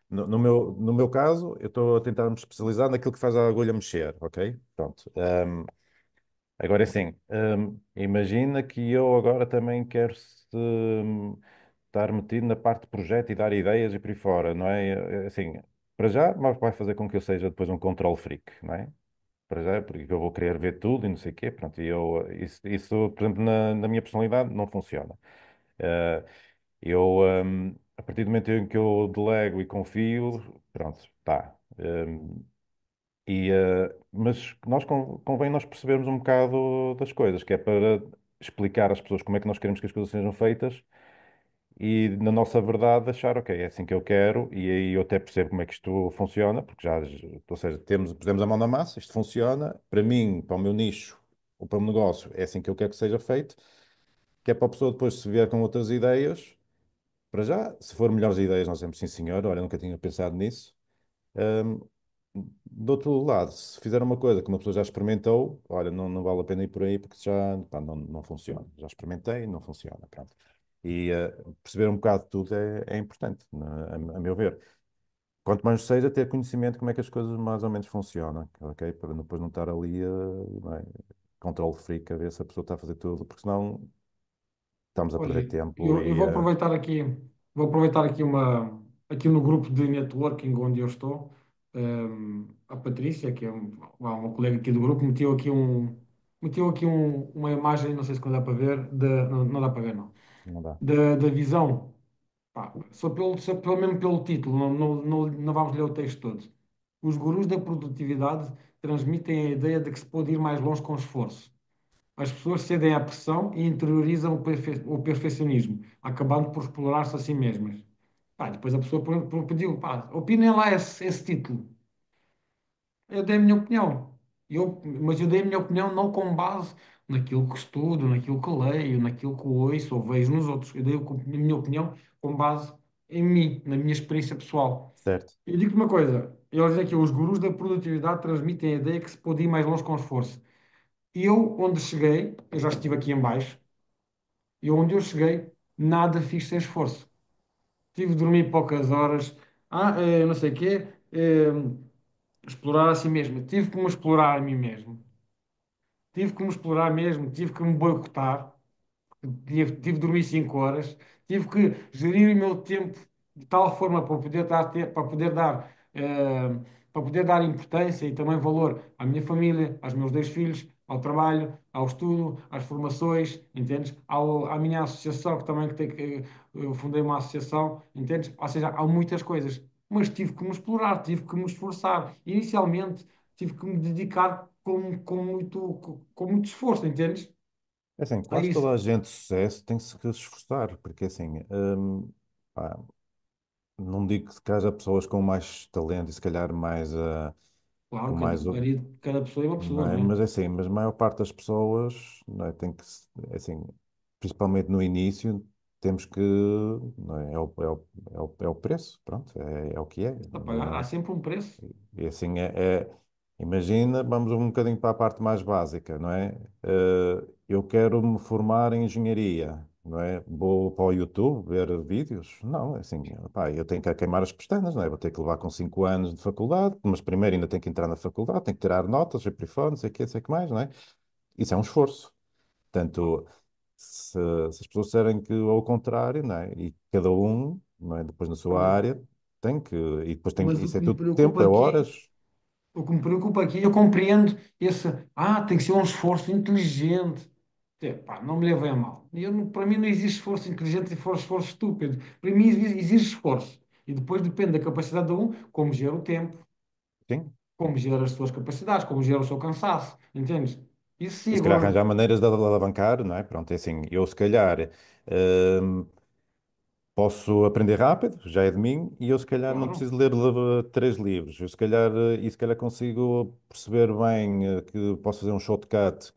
no meu caso, eu estou a tentar me especializar naquilo que faz a agulha mexer, ok? Pronto. Agora sim, imagina que eu agora também quero estar metido na parte de projeto e dar ideias e por aí fora, não é? Assim, para já, mas vai fazer com que eu seja depois um control freak, não é? Para já, porque eu vou querer ver tudo e não sei o quê, pronto, isso, por exemplo, na minha personalidade não funciona. Eh, a partir do momento em que eu delego e confio, pronto, tá. Mas convém nós percebermos um bocado das coisas, que é para explicar às pessoas como é que nós queremos que as coisas sejam feitas e, na nossa verdade, achar, ok, é assim que eu quero, e aí eu até percebo como é que isto funciona, porque já, ou seja, pusemos a mão na massa, isto funciona, para mim, para o meu nicho, ou para o meu negócio, é assim que eu quero que seja feito, que é para a pessoa depois se vier com outras ideias, para já, se for melhores ideias, nós dizemos sim, senhor, olha, nunca tinha pensado nisso. Ahm, do outro lado, se fizer uma coisa que uma pessoa já experimentou, olha, não vale a pena ir por aí porque já, pá, não funciona. Já experimentei, não funciona. Pronto. E perceber um bocado de tudo é importante, a meu ver. Quanto mais seja, ter conhecimento de como é que as coisas mais ou menos funcionam, ok? Para depois não estar ali não é, controle freak a ver se a pessoa está a fazer tudo, porque senão estamos a perder Olha, tempo eu e vou aproveitar aqui aqui no grupo de networking onde eu estou, a Patrícia, que é uma colega aqui do grupo, meteu aqui uma imagem, não sei se dá para ver, não, não dá para ver, não, não dá. da visão. Pá, só mesmo pelo título, não vamos ler o texto todo. Os gurus da produtividade transmitem a ideia de que se pode ir mais longe com esforço. As pessoas cedem à pressão e interiorizam o perfeccionismo, acabando por explorar-se a si mesmas. Pá, depois a pessoa pediu, pá, opinem lá esse título. Eu dei a minha opinião. Mas eu dei a minha opinião não com base naquilo que estudo, naquilo que leio, naquilo que ouço ou vejo nos outros. Eu dei a minha opinião com base em mim, na minha experiência pessoal. Certo. Eu digo-te uma coisa, eles dizem aqui, os gurus da produtividade transmitem a ideia que se pode ir mais longe com esforço. E eu, onde cheguei, eu já estive aqui em baixo, e onde eu cheguei, nada fiz sem esforço. Tive de dormir poucas horas, não sei o quê, explorar a si mesmo. Tive que me explorar a mim mesmo. Tive que me explorar mesmo, tive que me boicotar. Tive de dormir 5 horas, tive que gerir o meu tempo de tal forma para poder para poder dar importância e também valor à minha família, aos meus 2 filhos, ao trabalho, ao estudo, às formações, entendes? À minha associação, que também que tem que, eu fundei uma associação, entendes? Ou seja, há muitas coisas, mas tive que me explorar, tive que me esforçar. Inicialmente, tive que me dedicar com muito esforço, entendes? É assim, É quase isso. toda a gente de sucesso tem que se esforçar, porque assim, pá, não digo que haja pessoas com mais talento e se calhar mais, Claro, com mais, cada pessoa é uma não pessoa, é? não é? Mas é assim, mas a maior parte das pessoas, não é? Tem que, é assim, principalmente no início, temos que, não é? É o preço, pronto, é o que é. A pagar, há sempre um preço. E assim imagina, vamos um bocadinho para a parte mais básica, não é? Eu quero me formar em engenharia, não é? Vou para o YouTube ver vídeos? Não, é assim, pá, eu tenho que queimar as pestanas, não é? Vou ter que levar com 5 anos de faculdade, mas primeiro ainda tenho que entrar na faculdade, tenho que tirar notas, e por aí fora, não sei o que, não sei o que mais, não é? Isso é um esforço. Portanto, se, se as pessoas disserem que ao contrário, não é? E cada um, não é? Depois na sua Pronto. área, tem que, e depois tem, Mas o isso é que me tudo tempo, preocupa é aqui, horas. o que me preocupa aqui, eu compreendo tem que ser um esforço inteligente. Pá, não me levem a mal. Para mim não existe esforço inteligente e esforço estúpido. Para mim exige esforço. E depois depende da capacidade de um, como gera o tempo, Sim. como gera as suas capacidades, como gera o seu cansaço. Entendes? Isso E sim, se calhar agora, arranjar maneiras de alavancar, não é? Pronto, é assim, eu se calhar hum, posso aprender rápido, já é de mim, e eu se calhar não claro, preciso ler 3 livros. Eu se calhar, e se calhar consigo perceber bem que posso fazer um shortcut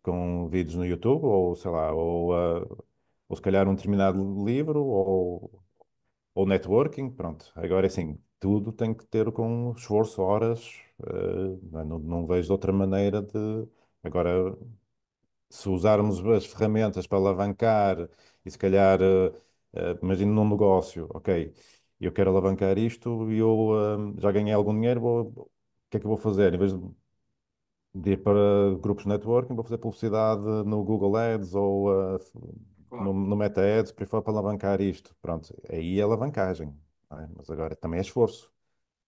com vídeos no YouTube, ou sei lá, ou se calhar um determinado livro, ou networking, pronto. Agora, é assim, tudo tem que ter com esforço, horas, não vejo de outra maneira de... Agora, se usarmos as ferramentas para alavancar e se calhar, imagino num negócio, ok, eu quero alavancar isto e eu já ganhei algum dinheiro, o que é que eu vou fazer? Em vez de ir para grupos de networking, vou fazer publicidade no Google Ads ou claro, no Meta Ads, por aí fora, para alavancar isto. Pronto, aí é alavancagem, não é? Mas agora também é esforço,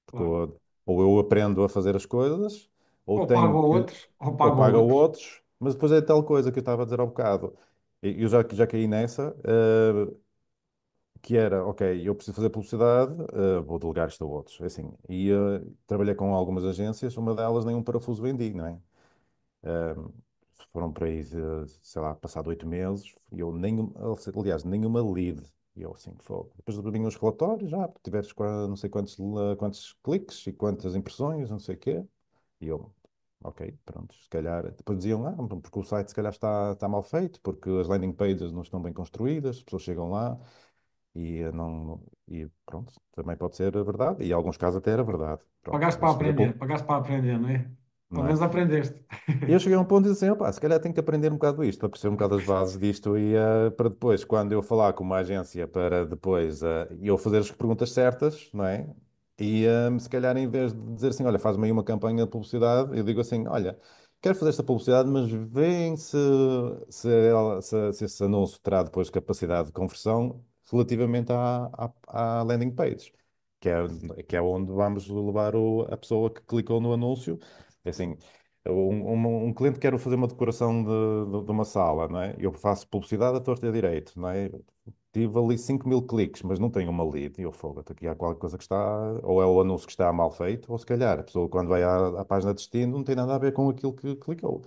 porque claro. ou eu aprendo a fazer as coisas, ou Ou tenho pago a que outros, ou ou pago a paga a outros. outros, mas depois é tal coisa que eu estava a dizer há bocado. Eu já caí nessa, que era, ok, eu preciso fazer publicidade, vou delegar isto a outros. É assim, e trabalhei com algumas agências, uma delas nem um parafuso vendi, não é? Eh, Foram para aí, sei lá, passado 8 meses, e eu nenhum, aliás, nenhuma lead. E eu assim, fogo. Depois vinham os relatórios, já, tiveste não sei quantos cliques e quantas impressões, não sei o quê. E eu, ok, pronto, se calhar. Depois diziam, porque o site se calhar está mal feito, porque as landing pages não estão bem construídas, as pessoas chegam lá e não. E pronto, também pode ser verdade. E em alguns casos até era verdade. Pronto, mas fazer pouco, Pagaste para aprender, não é? Pelo não é? menos aprendeste. E eu cheguei a um ponto de dizer assim, opá, se calhar tenho que aprender um bocado isto, para perceber um bocado as bases disto e para depois, quando eu falar com uma agência, para depois eu fazer as perguntas certas, não é? E se calhar em vez de dizer assim, olha, faz-me aí uma campanha de publicidade, eu digo assim, olha, quero fazer esta publicidade, mas veem se esse anúncio terá depois capacidade de conversão relativamente à landing page, que é onde vamos levar a pessoa que clicou no anúncio. É assim, um cliente quer fazer uma decoração de uma sala, não é? Eu faço publicidade à torta e à direito, não é? tive ali 5.000 cliques, mas não tenho uma lead. E eu fogo, aqui há qualquer coisa que está, ou é o anúncio que está mal feito, ou se calhar a pessoa quando vai à página de destino não tem nada a ver com aquilo que clicou.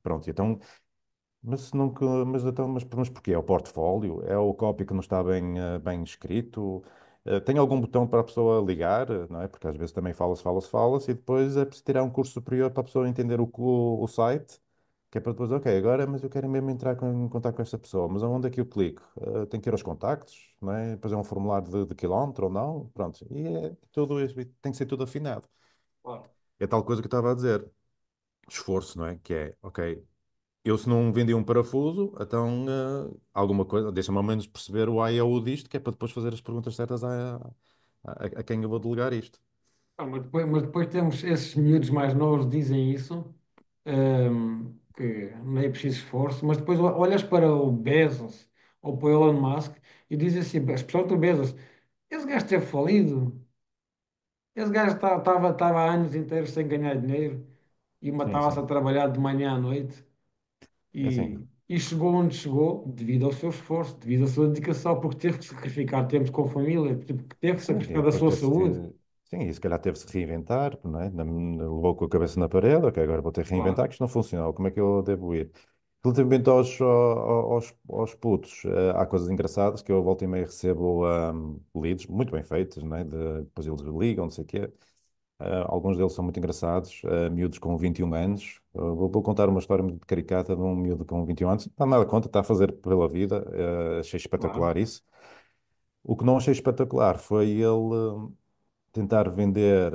Pronto, então, mas, se nunca, mas porquê? É o portfólio? É o copy que não está bem, bem escrito? Tem algum botão para a pessoa ligar, não é? Porque às vezes também fala-se, e depois é preciso tirar um curso superior para a pessoa entender o site, que é para depois, ok, agora, mas eu quero mesmo entrar em contato com esta pessoa, mas aonde é que eu clico? Tenho que ir aos contactos, não é? Depois é um formulário de quilómetro ou não, pronto. E é tudo, tem que ser tudo afinado. Claro. É tal coisa que eu estava a dizer, esforço, não é? Que é, ok, eu se não vendi um parafuso, então alguma coisa, deixa-me ao menos perceber o A e o disto, que é para depois fazer as perguntas certas a quem eu vou delegar isto. Ah, mas depois temos esses miúdos mais novos que dizem isso, que não é preciso esforço, mas depois olhas para o Bezos ou para o Elon Musk e dizes assim, especialmente o Bezos, esse gajo teve falido, esse gajo estava há anos inteiros sem ganhar dinheiro e Sim, matava-se sim. a trabalhar de manhã à noite É assim, e chegou onde chegou devido ao seu esforço, devido à sua dedicação, porque teve que sacrificar tempo com a família, porque teve que sim, e sacrificar da depois sua saúde. sim, e se calhar teve-se que reinventar, não é? Levou com a cabeça na parede, ok, agora vou ter que reinventar, Claro, que isto não funcionou, como é que eu devo ir? Relativamente aos putos, há coisas engraçadas que eu volta e meia recebo leads muito bem feitos, né? Depois eles ligam, não sei o quê. Alguns deles são muito engraçados, miúdos com 21 anos. Vou contar uma história muito caricata de um miúdo com 21 anos. Não dá nada conta, está a fazer pela vida. Achei claro. espetacular isso. O que não achei espetacular foi ele tentar vender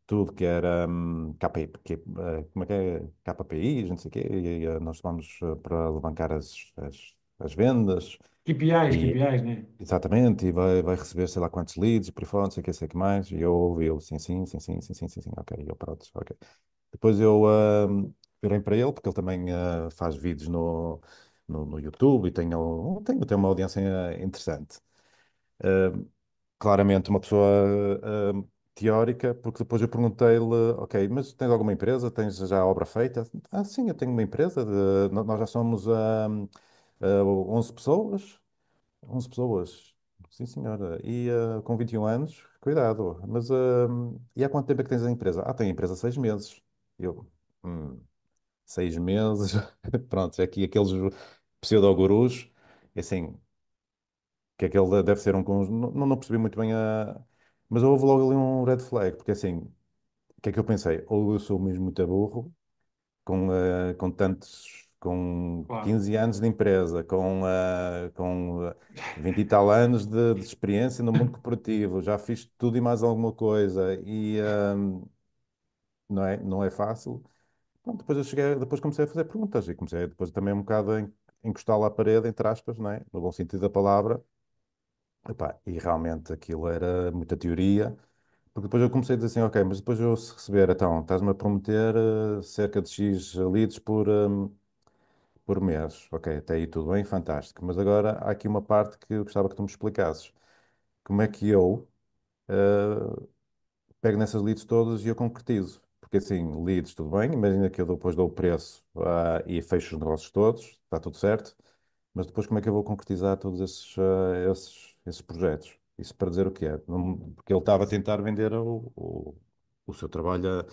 tudo que era como é que é? KPIs, não sei o quê. E nós vamos para alavancar as vendas. KPIs, E, KPIs, né? exatamente, e vai receber sei lá quantos leads e por aí fora, não sei o que mais. E eu ouvi-lo, sim, sim, sim, sim, sim, sim, sim, sim, ok, eu pronto, ok. Depois eu virei para ele, porque ele também faz vídeos no YouTube e tem uma audiência interessante. Ah, claramente uma pessoa teórica, porque depois eu perguntei-lhe, ok, mas tens alguma empresa? Tens já a obra feita? Ah, sim, eu tenho uma empresa, nós já somos 11 pessoas. 11 pessoas. Sim, senhora. E com 21 anos, cuidado. Mas e há quanto tempo é que tens a empresa? Ah, tenho a empresa há 6 meses. Eu, hum, 6 meses. Pronto, é aqui aqueles pseudo-gurus. E assim, que aquele deve ser um não percebi muito bem a. Mas houve logo ali um red flag, porque assim, o que é que eu pensei? Ou eu sou mesmo muito burro, com Claro. 15 anos de empresa, com 20 e tal anos de experiência no mundo corporativo, já fiz tudo e mais alguma coisa, e não é fácil. Pronto, depois eu cheguei, depois comecei a fazer perguntas e comecei depois também um bocado a encostá-la à parede, entre aspas, não é? No bom sentido da palavra. Epá, e realmente aquilo era muita teoria, porque depois eu comecei a dizer assim, ok, mas depois eu se receber, então, estás-me a prometer cerca de X leads por mês. Ok, até aí tudo bem, fantástico. Mas agora há aqui uma parte que eu gostava que tu me explicasses. Como é que eu pego nessas leads todas e eu concretizo? Porque assim, leads, tudo bem, imagina que eu depois dou o preço e fecho os negócios todos, está tudo certo. Mas depois como é que eu vou concretizar todos esses projetos? Isso para dizer o que é? Porque ele estava a tentar vender o seu trabalho,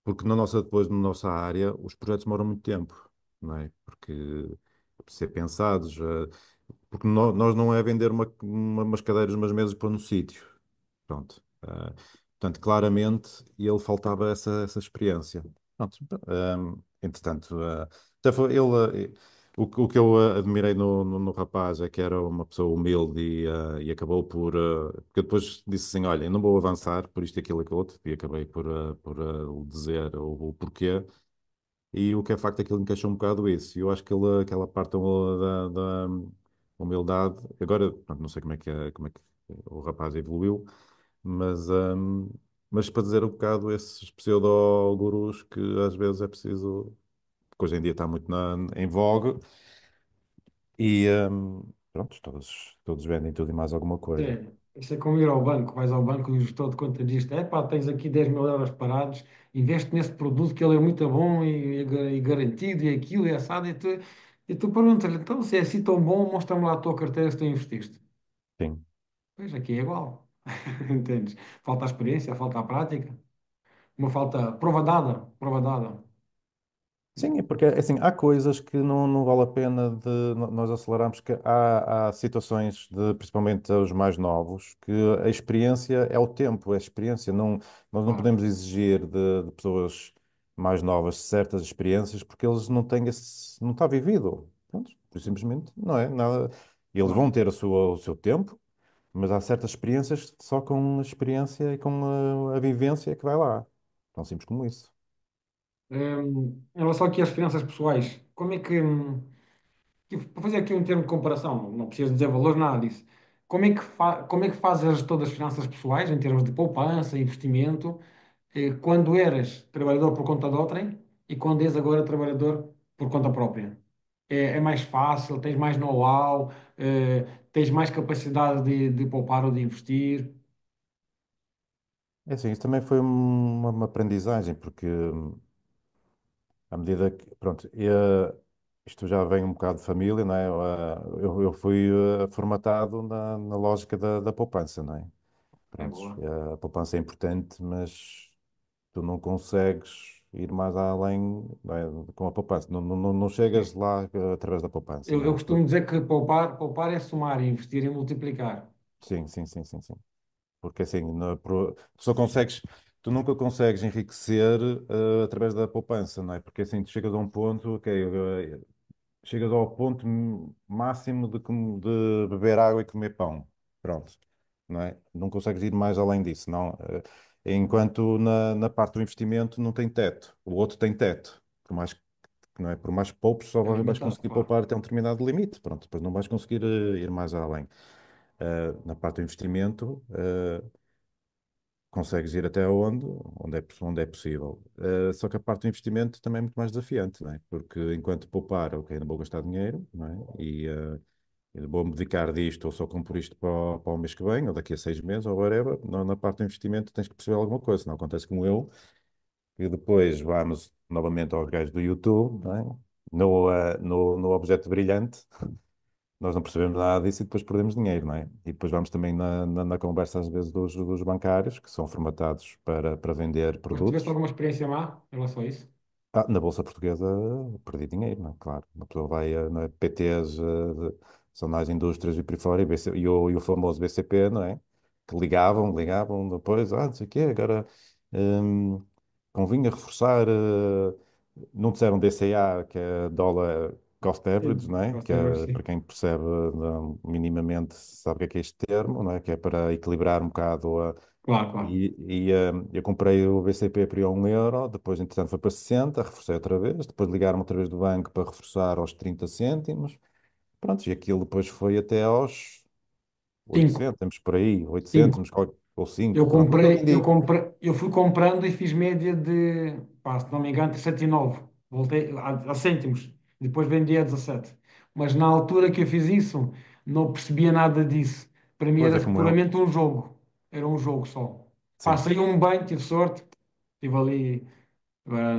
porque depois na nossa área os projetos demoram muito tempo, não é? Porque ser pensados, porque nós não é vender umas cadeiras, umas mesas para no sítio. Pronto. Portanto, claramente, ele faltava essa experiência. Pronto. Entretanto, até foi o que eu admirei no rapaz é que era uma pessoa humilde e acabou porque eu depois disse assim, olha, eu não vou avançar por isto, aquilo e aquilo outro, e acabei por dizer o porquê. E o que é facto é que ele encaixou um bocado isso. E eu acho que aquela parte da humildade, agora, pronto, não sei como é que o rapaz evoluiu, mas, hum, mas para dizer um bocado esses pseudo-gurus que às vezes é preciso, que hoje em dia está muito em vogue, e pronto, todos vendem tudo e mais alguma coisa. Isso é como ir ao banco. Vais ao banco e o gestor de conta diz-te: é pá, tens aqui 10.000 euros parados, investe nesse produto que ele é muito bom e garantido, e aquilo, e assado, e tu. E tu perguntas-lhe, então, se é assim tão bom, mostra-me lá a tua carteira se tu investiste. Sim. Pois aqui é igual. Entendes? Falta a experiência, falta a prática, uma falta prova dada, prova dada. Sim, é porque assim, há coisas que não vale a pena de nós acelerarmos, que há situações, principalmente os mais novos, que a experiência é o tempo, é a experiência. Não, nós não Claro, podemos exigir de pessoas mais novas certas experiências porque eles não têm esse, não está vivido. Pronto, simplesmente não é nada. Eles vão claro. ter o seu tempo, mas há certas experiências que só com a experiência e com a vivência é que vai lá. Tão simples como isso. Em relação aqui às finanças pessoais, como é que, para fazer aqui um termo de comparação, não preciso dizer valores, nada disso. Como é que fazes a gestão das finanças pessoais, em termos de poupança, investimento, quando eras trabalhador por conta de outrem e quando és agora trabalhador por conta própria? É mais fácil, tens mais know-how, tens mais capacidade de poupar ou de investir? É assim, isso também foi uma aprendizagem, porque à medida que, pronto, isto já vem um bocado de família, não é? Eu fui formatado na lógica da poupança, não é? É Pronto, boa. a poupança é importante, mas tu não consegues ir mais além, não é, com a poupança. Não chegas Sim. lá através da poupança, não Eu é? costumo dizer que poupar é somar, e investir é multiplicar. Sim, sim, sim, sim, sim. Porque assim, tu só consegues, tu nunca consegues enriquecer através da poupança, não é? Porque assim, tu chegas a um ponto, ok, chegas ao ponto máximo de beber água e comer pão. Pronto, não é? Não consegues ir mais além disso, não. Enquanto na parte do investimento não tem teto, o outro tem teto. Por mais que, não é? Por mais que poupes, só É vais limitado, conseguir claro. poupar até um determinado limite. Pronto, depois não vais conseguir ir mais além. Na parte do investimento, consegues ir até onde é possível. Só que a parte do investimento também é muito mais desafiante, não é? Porque enquanto poupar, ok, não vou gastar dinheiro, não é? Eu vou-me dedicar disto ou só compro isto para o mês que vem, ou daqui a 6 meses, ou whatever. Na parte do investimento tens que perceber alguma coisa, não acontece como eu, que depois vamos novamente ao gajo do YouTube, não é? No objeto brilhante, nós não percebemos nada disso e depois perdemos dinheiro, não é? E depois vamos também na conversa às vezes dos bancários, que são formatados para vender Mas tiveste produtos. alguma experiência má em relação a isso? Na Bolsa Portuguesa perdi dinheiro, não é? Claro. Uma pessoa vai a PTs, são nas indústrias e por aí fora, e o famoso BCP, não é? Que ligavam depois, não sei o quê, agora hum, convinha reforçar, não disseram DCA, que é Dollar Cost Average, Sim, não é? Que gosto de ver, é, para sim. quem percebe minimamente, sabe o que é este termo, não é? Que é para equilibrar um bocado Claro, claro. eu comprei o BCP por 1 euro, depois entretanto foi para 60, reforcei outra vez, depois ligaram-me outra vez do banco para reforçar aos 30 cêntimos, pronto, e aquilo depois foi até aos 8 Cinco. cêntimos por aí, 8 Cinco. cêntimos ou 5 pronto, mas eu vendi. Eu fui comprando e fiz média de, pá, se não me engano, 7,9. Voltei a cêntimos. Depois vendi a 17. Mas na altura que eu fiz isso, não percebia nada disso. Para mim Pois era é como eu, puramente um jogo. Era um jogo só. sim. Passei um bem, tive sorte. Estive ali.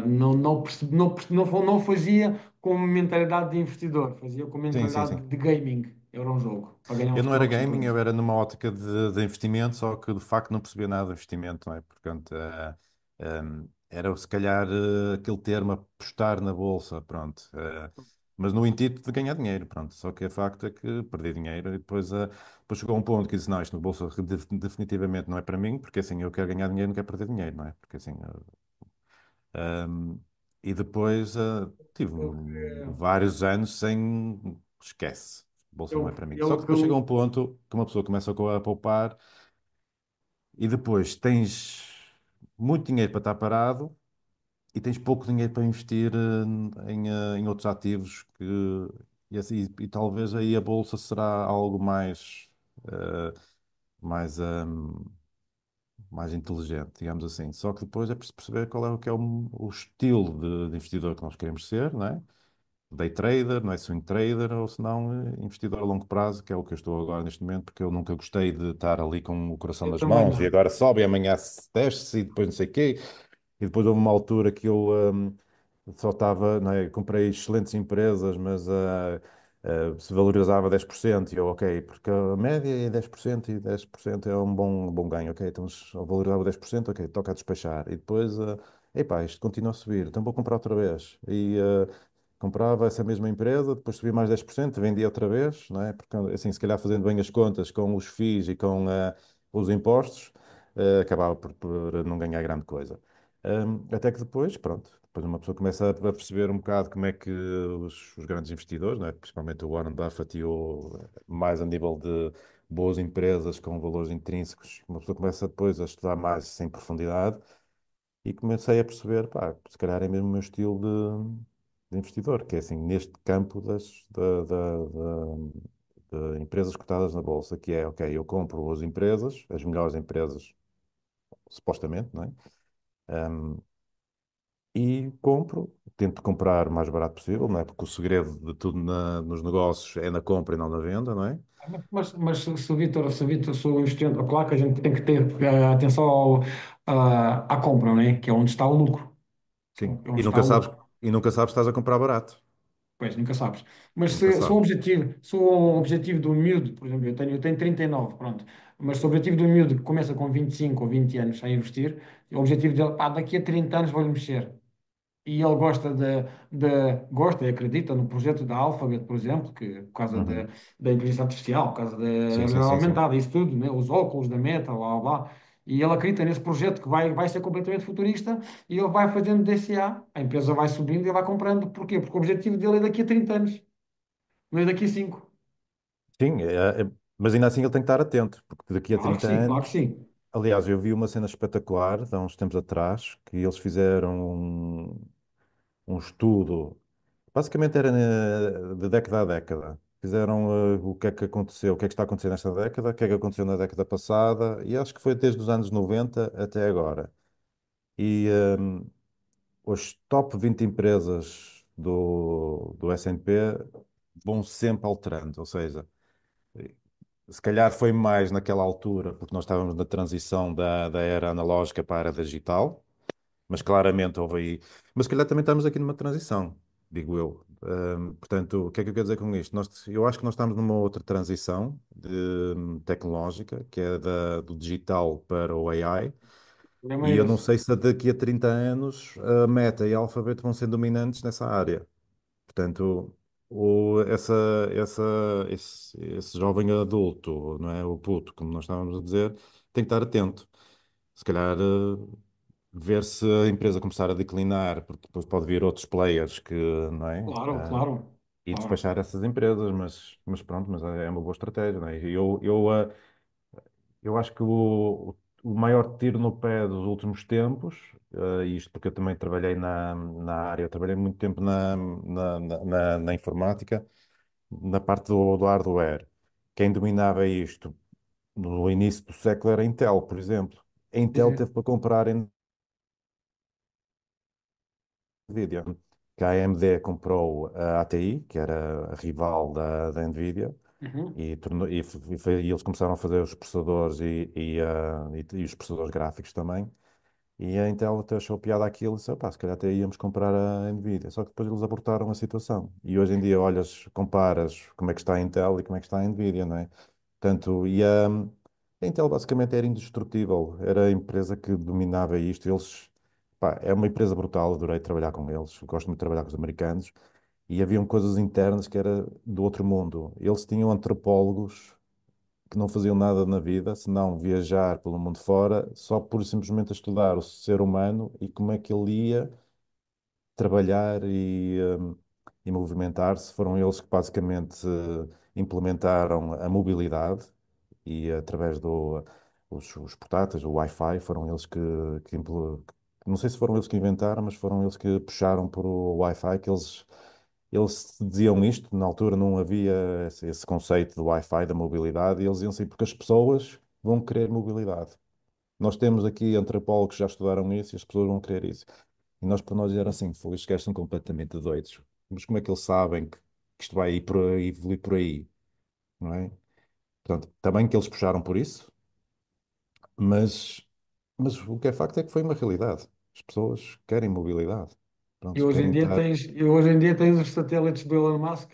Não, não fazia com mentalidade de investidor. Fazia com Sim, sim, mentalidade sim. de gaming. Era um jogo. Para ganhar Eu uns não era trocos e gaming, coisas. eu era numa ótica de investimento, só que de facto não percebia nada de investimento, não é? Portanto, era se calhar aquele termo apostar na bolsa, pronto. Mas no intuito de ganhar dinheiro, pronto. Só que o facto é que perdi dinheiro e depois chegou um ponto que disse, não, isto na bolsa definitivamente não é para mim, porque assim eu quero ganhar dinheiro, não quero perder dinheiro, não é? Porque assim, e depois tive Aquilo que, vários anos sem. Esquece. Bolsa não é para mim. Só que depois chega um aquilo, ponto que uma pessoa começa a poupar e depois tens muito dinheiro para estar parado e tens pouco dinheiro para investir em outros ativos e, assim, e talvez aí a bolsa será algo eh, mais, mais inteligente, digamos assim. Só que depois é preciso perceber qual é o que é o estilo de investidor que nós queremos ser, não é? Day trader, não é swing trader, ou se não, investidor a longo prazo, que é o que eu estou agora neste momento, porque eu nunca gostei de estar ali com o coração eu nas também mãos e não. agora sobe e amanhã desce e depois não sei o quê. E depois houve uma altura que eu só estava, não é? Comprei excelentes empresas, mas se valorizava 10%, e eu, ok, porque a média é 10% e 10% é um bom ganho, ok, então se eu valorizava 10%, ok, toca a despachar. E depois, epá, isto continua a subir, então vou comprar outra vez. E comprava essa mesma empresa, depois subia mais 10%, vendia outra vez, não é? Porque assim, se calhar fazendo bem as contas com os FIIs e com os impostos, acabava por não ganhar grande coisa. Até que depois, pronto, depois uma pessoa começa a perceber um bocado como é que os grandes investidores, não é? Principalmente o Warren Buffett e mais a nível de boas empresas com valores intrínsecos, uma pessoa começa depois a estudar mais sem profundidade e comecei a perceber, pá, se calhar é mesmo o meu estilo de investidor, que é assim, neste campo de empresas cotadas na bolsa, que é, ok, eu compro as empresas, as melhores empresas, supostamente, não é? Um, e compro, tento comprar o mais barato possível, não é? Porque o segredo de tudo nos negócios é na compra e não na venda, não é? Mas se o investidor, claro que a gente tem que ter atenção à compra, não é? Que é onde está o lucro. Sim. É onde está o lucro. E nunca sabes se estás a comprar barato. Pois, nunca sabes. Mas Nunca se o sabes. objetivo, se o objetivo do miúdo, por exemplo, eu tenho 39, pronto, mas se o objetivo do miúdo que começa com 25 ou 20 anos a investir, o objetivo dele, pá, daqui a 30 anos vou-lhe mexer. E ele gosta e acredita no projeto da Alphabet, por exemplo, que por causa Uhum. da inteligência artificial, por causa da Sim, sim, realidade sim, sim. aumentada, isso tudo, né? Os óculos da Meta, blá, blá, blá. E ele acredita nesse projeto que vai ser completamente futurista e ele vai fazendo DCA, a empresa vai subindo e vai comprando. Porquê? Porque o objetivo dele é daqui a 30 anos, não é daqui a 5. Sim, mas ainda assim ele tem que estar atento, porque daqui a Claro que 30 sim, claro que anos. sim. Aliás, eu vi uma cena espetacular, há uns tempos atrás, que eles fizeram um estudo, basicamente era de década a década. Fizeram o que é que aconteceu, o que é que está a acontecer nesta década, o que é que aconteceu na década passada, e acho que foi desde os anos 90 até agora. E os top 20 empresas do S&P vão sempre alterando, ou seja, se calhar foi mais naquela altura, porque nós estávamos na transição da era analógica para a era digital, mas claramente houve aí. Mas se calhar também estamos aqui numa transição, digo eu. Portanto, o que é que eu quero dizer com isto? Eu acho que nós estamos numa outra transição tecnológica, que é do digital para o AI, O problema e é eu não esse. sei se daqui a 30 anos a Meta e a Alphabet vão ser dominantes nessa área. Portanto, essa, essa, esse jovem adulto, não é? O puto, como nós estávamos a dizer, tem que estar atento. Se calhar, ver se a empresa começar a declinar, porque depois pode vir outros players que, não é? Claro, claro, E claro. despachar essas empresas, mas pronto, mas é uma boa estratégia, não é? Eu acho que o maior tiro no pé dos últimos tempos, isto porque eu também trabalhei na área, eu trabalhei muito tempo na informática, na parte do hardware. Quem dominava isto no início do século era a Intel, por exemplo. A Sim, Intel sim. teve para comprar Nvidia, que a AMD comprou a ATI, que era a rival da Nvidia, Uhum. e eles começaram a fazer os processadores e os processadores gráficos também. E a Intel até achou piada aquilo e disse, pá, se calhar até íamos comprar a Nvidia. Só que depois eles abortaram a situação. E hoje em dia olhas, comparas como é que está a Intel e como é que está a Nvidia, não é? Portanto, a Intel basicamente era indestrutível, era a empresa que dominava isto. Eles, pá, é uma empresa brutal, adorei trabalhar com eles, gosto muito de trabalhar com os americanos. E haviam coisas internas que era do outro mundo. Eles tinham antropólogos que não faziam nada na vida, senão viajar pelo mundo fora, só por simplesmente estudar o ser humano e como é que ele ia trabalhar e movimentar-se. Foram eles que basicamente implementaram a mobilidade e através os portáteis, o Wi-Fi, foram eles não sei se foram eles que inventaram, mas foram eles que puxaram por o Wi-Fi, eles diziam isto, na altura não havia esse conceito do Wi-Fi, da mobilidade, e eles diziam assim, porque as pessoas vão querer mobilidade. Nós temos aqui antropólogos que já estudaram isso e as pessoas vão querer isso. E nós, para nós, era assim, foi, estes gajos são completamente doidos. Mas como é que eles sabem que isto vai ir por aí, evoluir por aí, não é? Portanto, também que eles puxaram por isso, mas, mas o que é facto é que foi uma realidade. As pessoas querem mobilidade. E pronto, hoje em querem dia estar. tens os satélites do Elon Musk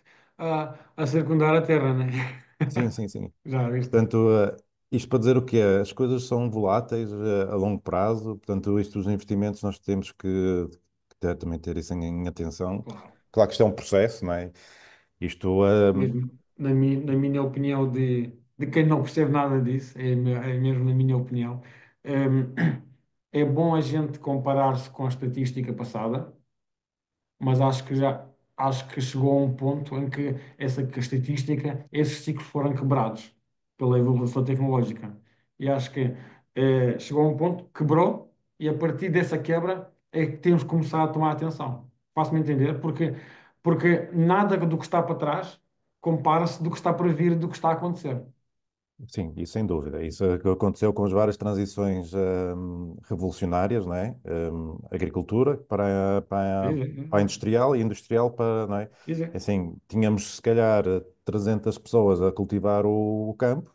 a circundar a Terra, né? Sim, sim, sim. Já viste? Portanto, isto para dizer o que é, as coisas são voláteis, a longo prazo, portanto, isto dos investimentos nós temos que também ter isso em atenção. Claro. Claro que isto é um processo, não é? Isto, Mesmo na minha opinião de quem não percebe nada disso, é mesmo na minha opinião, hum, é bom a gente comparar-se com a estatística passada, mas acho que chegou a um ponto em que essa que a estatística, esses ciclos foram quebrados pela evolução tecnológica. E acho que chegou a um ponto, quebrou, e a partir dessa quebra é que temos que começar a tomar atenção. Faço-me entender? Porque nada do que está para trás compara-se do que está para vir, do que está a acontecer. sim, isso sem dúvida. Isso é o que aconteceu com as várias transições revolucionárias, não é? Agricultura para a industrial e industrial para, não é? Quer dizer, Assim, tínhamos se calhar 300 pessoas a cultivar o campo,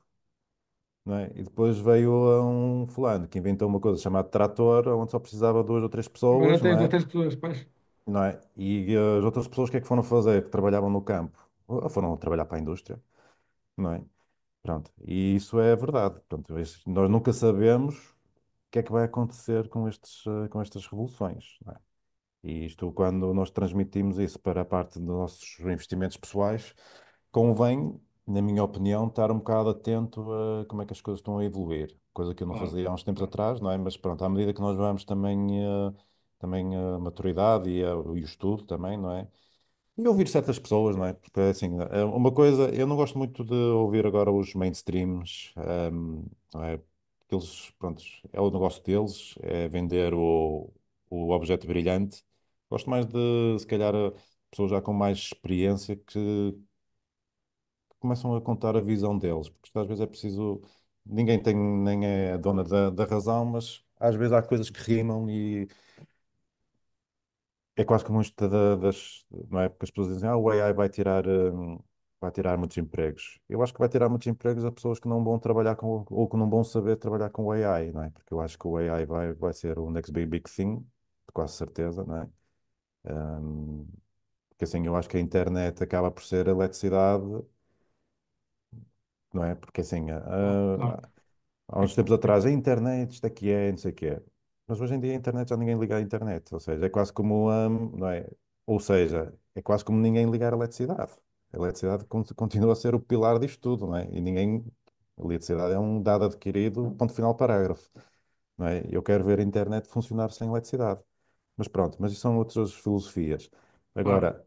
não é? E depois veio um fulano que inventou uma coisa chamada trator, onde só precisava duas ou três agora pessoas, não tens é? outras pessoas, pois. Não é? E as outras pessoas o que é que foram fazer, que trabalhavam no campo? Ou foram trabalhar para a indústria, não é? Pronto, e isso é verdade. Portanto, nós nunca sabemos o que é que vai acontecer com estas revoluções, não é? E isto, quando nós transmitimos isso para a parte dos nossos investimentos pessoais, convém, na minha opinião, estar um bocado atento a como é que as coisas estão a evoluir. Coisa que eu não Claro, fazia há uns tempos claro, atrás, não é? Mas pronto, à medida que nós vamos também a maturidade e o estudo também, não é? E ouvir certas pessoas, não é? Porque assim, uma coisa, eu não gosto muito de ouvir agora os mainstreams, não é? Porque eles, pronto, é o negócio deles, é vender o objeto brilhante. Gosto mais de, se calhar, pessoas já com mais experiência que começam a contar a visão deles, porque isto às vezes é preciso, ninguém tem, nem é dona da razão, mas às vezes há coisas que rimam é quase como isto não é? Porque as pessoas dizem, o AI vai tirar muitos empregos. Eu acho que vai tirar muitos empregos a pessoas que não vão trabalhar ou que não vão saber trabalhar com o AI, não é? Porque eu acho que o AI vai ser o next big thing, de quase certeza, não é? Hum, Porque assim, eu acho que a internet acaba por ser eletricidade, não é? Porque assim, claro, claro. há uns tempos atrás, a internet, isto aqui é, não sei o que é. Mas hoje em dia a internet já ninguém liga à internet. Ou seja, é quase como, não é? Ou seja, é quase como ninguém ligar a eletricidade. A eletricidade continua a ser o pilar disto tudo, não é? E ninguém. A eletricidade é um dado adquirido, ponto final, parágrafo. Não é? Eu quero ver a internet funcionar sem eletricidade. Mas pronto, mas isso são outras filosofias. Claro. Agora,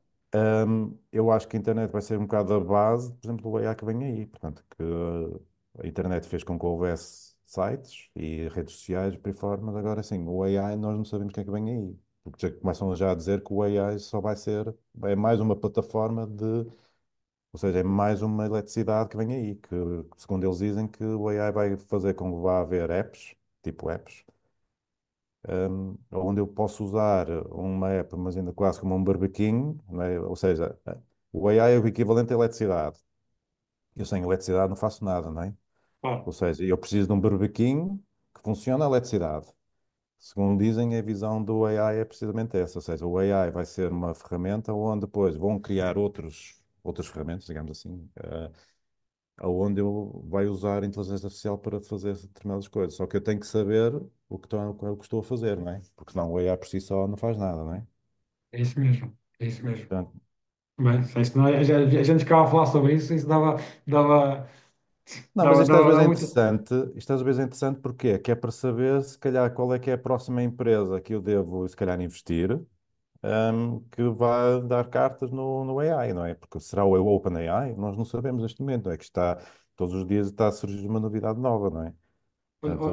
eu acho que a internet vai ser um bocado a base, por exemplo, do AI que vem aí. Portanto, que a internet fez com que houvesse sites e redes sociais por aí fora, mas agora sim, o AI nós não sabemos o que é que vem aí. Porque já começam já a dizer que o AI só vai ser, é mais uma plataforma ou seja, é mais uma eletricidade que vem aí, que segundo eles dizem que o AI vai fazer com que vá haver apps, tipo apps, onde eu posso usar uma app, mas ainda quase como um barbequinho, não é? Ou seja, o AI é o equivalente à eletricidade. Eu sem eletricidade não faço nada, não é? Ou Claro. seja, eu preciso de um barbequinho que funcione a eletricidade. Segundo dizem, a visão do AI é precisamente essa. Ou seja, o AI vai ser uma ferramenta onde depois vão criar outras ferramentas, digamos assim, onde eu vai usar a inteligência artificial para fazer determinadas coisas. Só que eu tenho que saber o que estou a fazer, não é? Porque senão o AI por si só não faz nada, não é? É isso mesmo. É isso mesmo. Portanto, Bem, se isto não, a gente ficava a falar sobre isso, isso dava, não, mas dava muito. isto às vezes é interessante porque que é para saber se calhar qual é que é a próxima empresa que eu devo se calhar investir, que vai dar cartas no AI, não é? Porque será o OpenAI? Nós não sabemos neste momento, não é? Que está, todos os dias está a surgir uma novidade nova, não é? Portanto,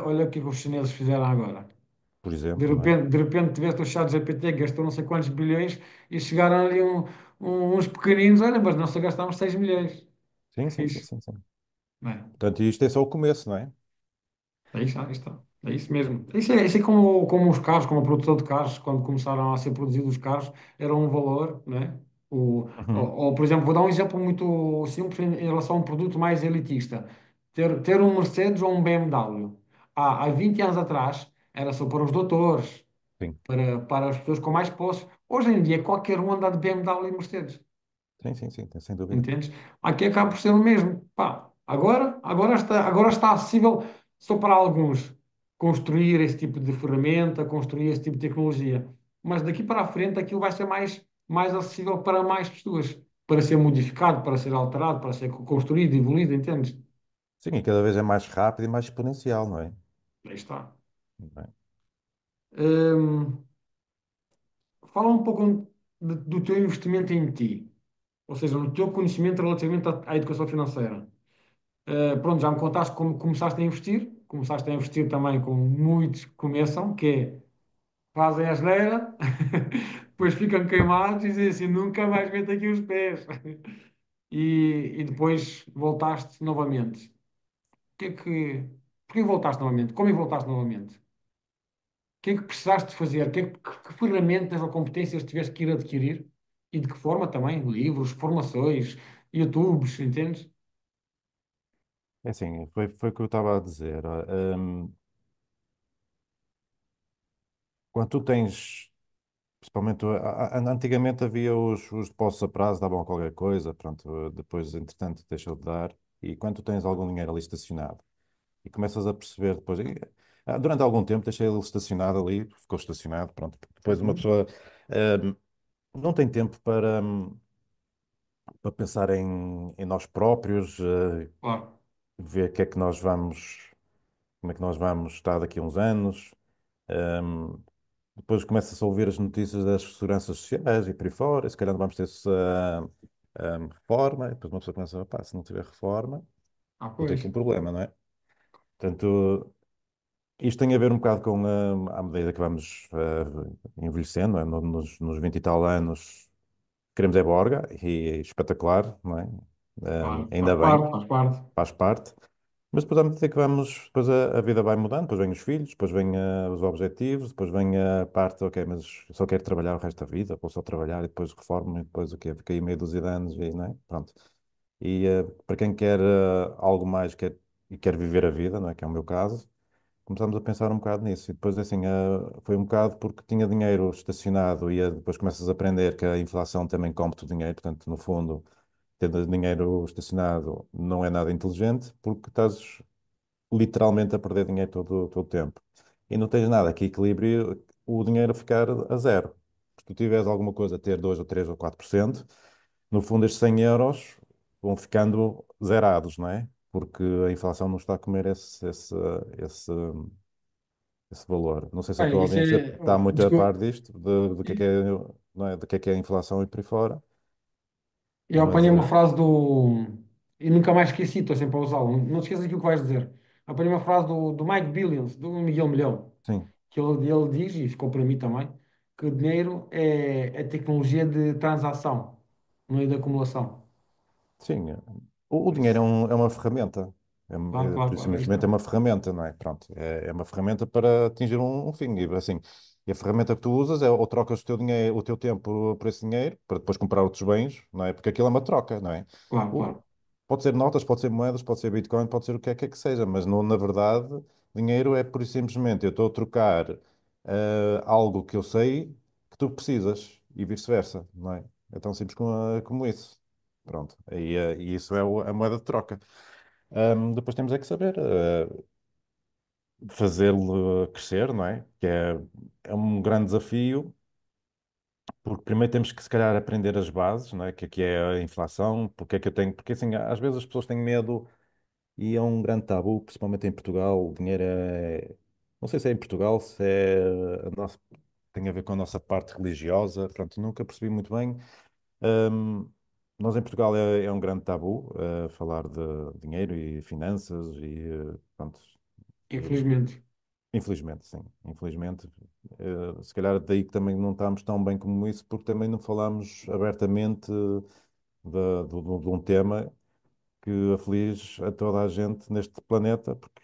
Olha o que os chineses fizeram agora. por exemplo, não é? De repente tiveste o chat GPT que gastou não sei quantos bilhões e chegaram ali uns pequeninos, olha, mas nós só gastámos 6 milhões. Sim, Que sim, sim, fixe. sim, sim. Não é? Portanto, isto é só o começo, não é? Aí está. É isso mesmo. Isso é como os carros, como a produção de carros, quando começaram a ser produzidos os carros, era um valor, né? Uhum. Por exemplo, vou dar um exemplo muito simples em relação a um produto mais elitista. Ter um Mercedes ou um BMW. Há 20 anos atrás era só para os doutores, Sim, para as pessoas com mais posses. Hoje em dia, qualquer um anda de BMW e Mercedes. sim, sim, sim, sem dúvida. Entendes? Aqui acaba por ser o mesmo. Pá, agora está acessível só para alguns construir esse tipo de ferramenta, construir esse tipo de tecnologia. Mas daqui para a frente aquilo vai ser mais acessível para mais pessoas, para ser modificado, para ser alterado, para ser construído, evoluído, entendes? Sim, e cada vez é mais rápido e mais exponencial, não é? Aí está. Não é? Hum, fala um pouco do teu investimento em ti, ou seja, no teu conhecimento relativamente à educação financeira. Pronto, já me contaste como começaste a investir também como muitos começam, que é fazem a asneira, depois ficam queimados e dizem assim, nunca mais meto aqui os pés. E depois voltaste novamente. Porquê voltaste novamente? Como é que voltaste novamente? O que é que precisaste de fazer? Que ferramentas ou competências tiveste que ir adquirir? E de que forma também? Livros, formações, YouTubes, entendes? É assim, foi o que eu estava a dizer. Quando tu tens, principalmente, antigamente havia os depósitos a prazo, davam qualquer coisa, pronto, depois, entretanto, deixou de dar. E quando tu tens algum dinheiro ali estacionado e começas a perceber depois, durante algum tempo deixei ele estacionado ali, ficou estacionado, pronto. Depois uma Uhum. pessoa hum, não tem tempo para pensar em nós próprios, Claro. ver o que é que nós vamos, como é que nós vamos estar daqui a uns anos. Hum, Depois começa-se a ouvir as notícias das seguranças sociais e por aí fora, e se calhar não vamos ter reforma, e depois uma pessoa começa, pá, se não tiver reforma, Ah, vou ter pois. aqui um problema, não é? Portanto, isto tem a ver um bocado com, à medida que vamos envelhecendo, não é? Nos 20 e tal anos, queremos é borga, e é espetacular, não é? Claro, faz Ainda bem, parte, faz parte. faz parte. Mas depois, à medida que vamos, depois a vida vai mudando, depois vêm os filhos, depois vêm os objetivos, depois vem a parte, ok, mas eu só quero trabalhar o resto da vida, vou só trabalhar e depois reformo, e depois o quê? Fiquei aí meia dúzia de anos e, não é? Pronto. E para quem quer algo mais e quer viver a vida, não é? Que é o meu caso, começámos a pensar um bocado nisso. E depois, assim, foi um bocado porque tinha dinheiro estacionado e depois começas a aprender que a inflação também come-te o dinheiro, portanto, no fundo, ter dinheiro estacionado não é nada inteligente porque estás literalmente a perder dinheiro todo o tempo. E não tens nada que equilibre o dinheiro ficar a zero. Se tu tiveres alguma coisa a ter 2 ou 3 ou 4%, no fundo estes 100 euros vão ficando zerados, não é? Porque a inflação não está a comer esse, esse valor. Não sei se a tua Bem, isso audiência é. está muito a par Desculpa, disto, do que é, não é? Do que é a inflação e por aí fora, eu mas apanhei uma frase do. E nunca mais esqueci, estou sempre a usá-lo. Não te esqueças aquilo que vais dizer. Apanhei uma frase do Mike Billions, do Miguel Milhão, sim. que ele diz, e ficou para mim também, que o dinheiro é tecnologia de transação, não é de acumulação. Sim, o Por dinheiro isso, é uma ferramenta. claro, claro, Por isso, claro, aí simplesmente é está. uma ferramenta, não é? Pronto, é uma ferramenta para atingir um fim. E, assim, e a ferramenta que tu usas é ou trocas o teu dinheiro, o teu tempo por esse dinheiro, para depois comprar outros bens, não é? Porque aquilo é uma troca, não é? Claro, O- claro. Pode ser notas, pode ser moedas, pode ser Bitcoin, pode ser o que é que seja, mas não, na verdade, dinheiro é pura e simplesmente eu estou a trocar algo que eu sei que tu precisas e vice-versa, não é? É tão simples como isso. Pronto, e isso é a moeda de troca. Depois temos é que saber fazê-lo crescer, não é? É um grande desafio, porque primeiro temos que, se calhar, aprender as bases, não é? Que é a inflação, porque é que eu tenho. Porque, assim, às vezes as pessoas têm medo e é um grande tabu, principalmente em Portugal. O dinheiro é. Não sei se é em Portugal, se é a nossa. Tem a ver com a nossa parte religiosa, pronto, nunca percebi muito bem. Ahm, Nós em Portugal é um grande tabu falar de dinheiro e finanças e pronto, eh, Infelizmente. infelizmente, sim, infelizmente. Se calhar daí que também não estamos tão bem como isso, porque também não falamos abertamente de um tema que aflige a toda a gente neste planeta, porque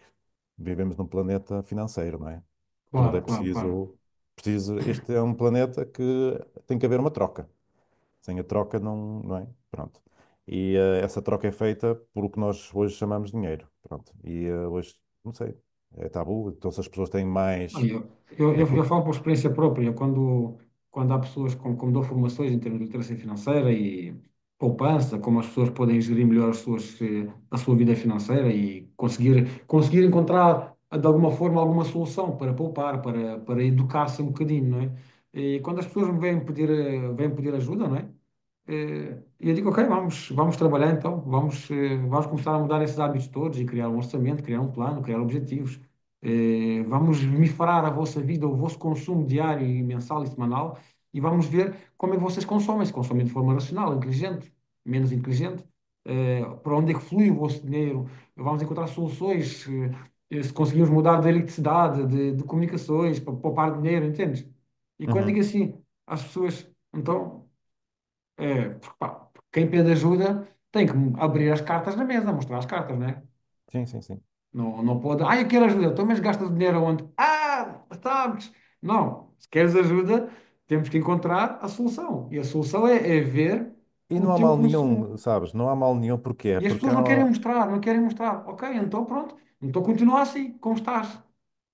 vivemos num planeta financeiro, não é? Tudo é Claro, claro, claro. preciso. Este é um planeta que tem que haver uma troca. Sem a troca não é? Pronto. E essa troca é feita por o que nós hoje chamamos de dinheiro. Pronto. E hoje, não sei. é tabu. Então, se as pessoas têm mais. Olha, É eu porque. falo por experiência própria, quando há pessoas como dou formações em termos de literacia financeira e poupança, como as pessoas podem gerir melhor a sua vida financeira e conseguir encontrar de alguma forma alguma solução para poupar, para educar-se um bocadinho, não é? E quando as pessoas me vêm pedir ajuda, não é? E eu digo, ok, vamos trabalhar então, vamos começar a mudar esses hábitos todos e criar um orçamento, criar um plano, criar objetivos. Vamos misturar a vossa vida, o vosso consumo diário e mensal e semanal e vamos ver como é que vocês consomem, se consomem de forma racional, inteligente, menos inteligente, para onde é que flui o vosso dinheiro, vamos encontrar soluções, se conseguimos mudar de eletricidade, de comunicações, para poupar dinheiro, entendes? E quando digo Uhum. assim às pessoas, então, porque, pá, quem pede ajuda tem que abrir as cartas na mesa, mostrar as cartas, né? Sim, sim, sim. Não, não pode. Ah, eu quero ajuda. Então, mas gastas dinheiro onde? Ah, sabes? Não. Se queres ajuda, temos que encontrar a solução. E a solução é ver E o não há teu mal consumo. nenhum, sabes? Não há mal nenhum. Porquê? E as Porque pessoas não querem mostrar, não querem mostrar. Ok, então pronto. Então continua assim, como estás.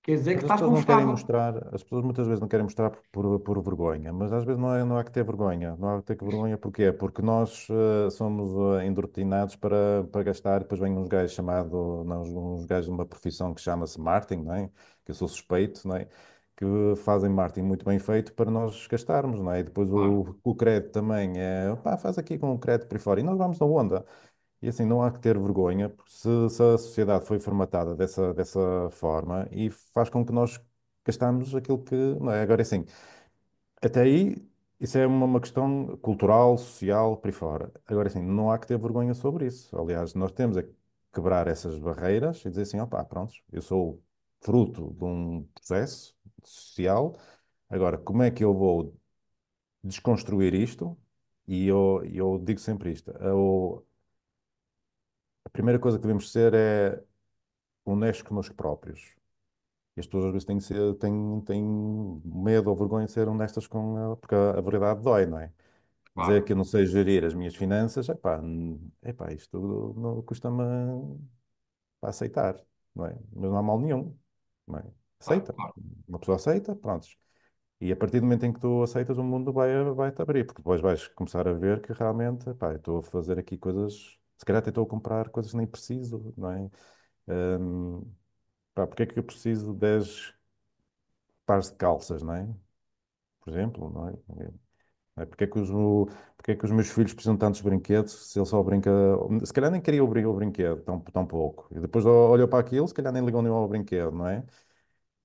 Quer dizer que mas as estás pessoas não querem confortável. mostrar, as pessoas muitas vezes não querem mostrar por vergonha, mas às vezes não há que ter vergonha. Não há que ter vergonha porquê? Porque nós somos endortrinados para gastar, depois vem uns gajos chamado, não, uns gajos de uma profissão que chama-se marketing, não é? Que eu sou suspeito, não é? Que fazem marketing muito bem feito para nós gastarmos, não é? E depois Claro, o crédito também é, pá, faz aqui com o crédito por aí fora. E nós vamos na onda. E assim, não há que ter vergonha, porque se a sociedade foi formatada dessa forma e faz com que nós gastamos aquilo que. Não é? Agora, assim, até aí, isso é uma questão cultural, social, por aí fora. Agora, assim, não há que ter vergonha sobre isso. Aliás, nós temos a quebrar essas barreiras e dizer assim: opá, pronto, eu sou fruto de um processo social, agora, como é que eu vou desconstruir isto? E eu digo sempre isto: a primeira coisa que devemos ser é honestos connosco próprios. E as pessoas às vezes têm medo ou vergonha de ser honestas com ela, porque a verdade dói, não é? Dizer que claro, eu não sei gerir as minhas finanças, epá, isto não custa-me para aceitar, não é? Mas não há mal nenhum, não é? claro, Aceita. claro. Uma pessoa aceita, prontos. E a partir do momento em que tu aceitas, o mundo vai-te abrir, porque depois vais começar a ver que realmente, epá, eu estou a fazer aqui coisas, se calhar até estou a comprar coisas que nem preciso, não é? Hum, Pá, porque é que eu preciso de 10 pares de calças, não é? Por exemplo, não é? Porque é que porque é que os meus filhos precisam de tantos brinquedos se ele só brinca. Se calhar nem queria o brinquedo tão pouco. E depois olhou para aquilo, se calhar nem ligou nenhum ao brinquedo, não é?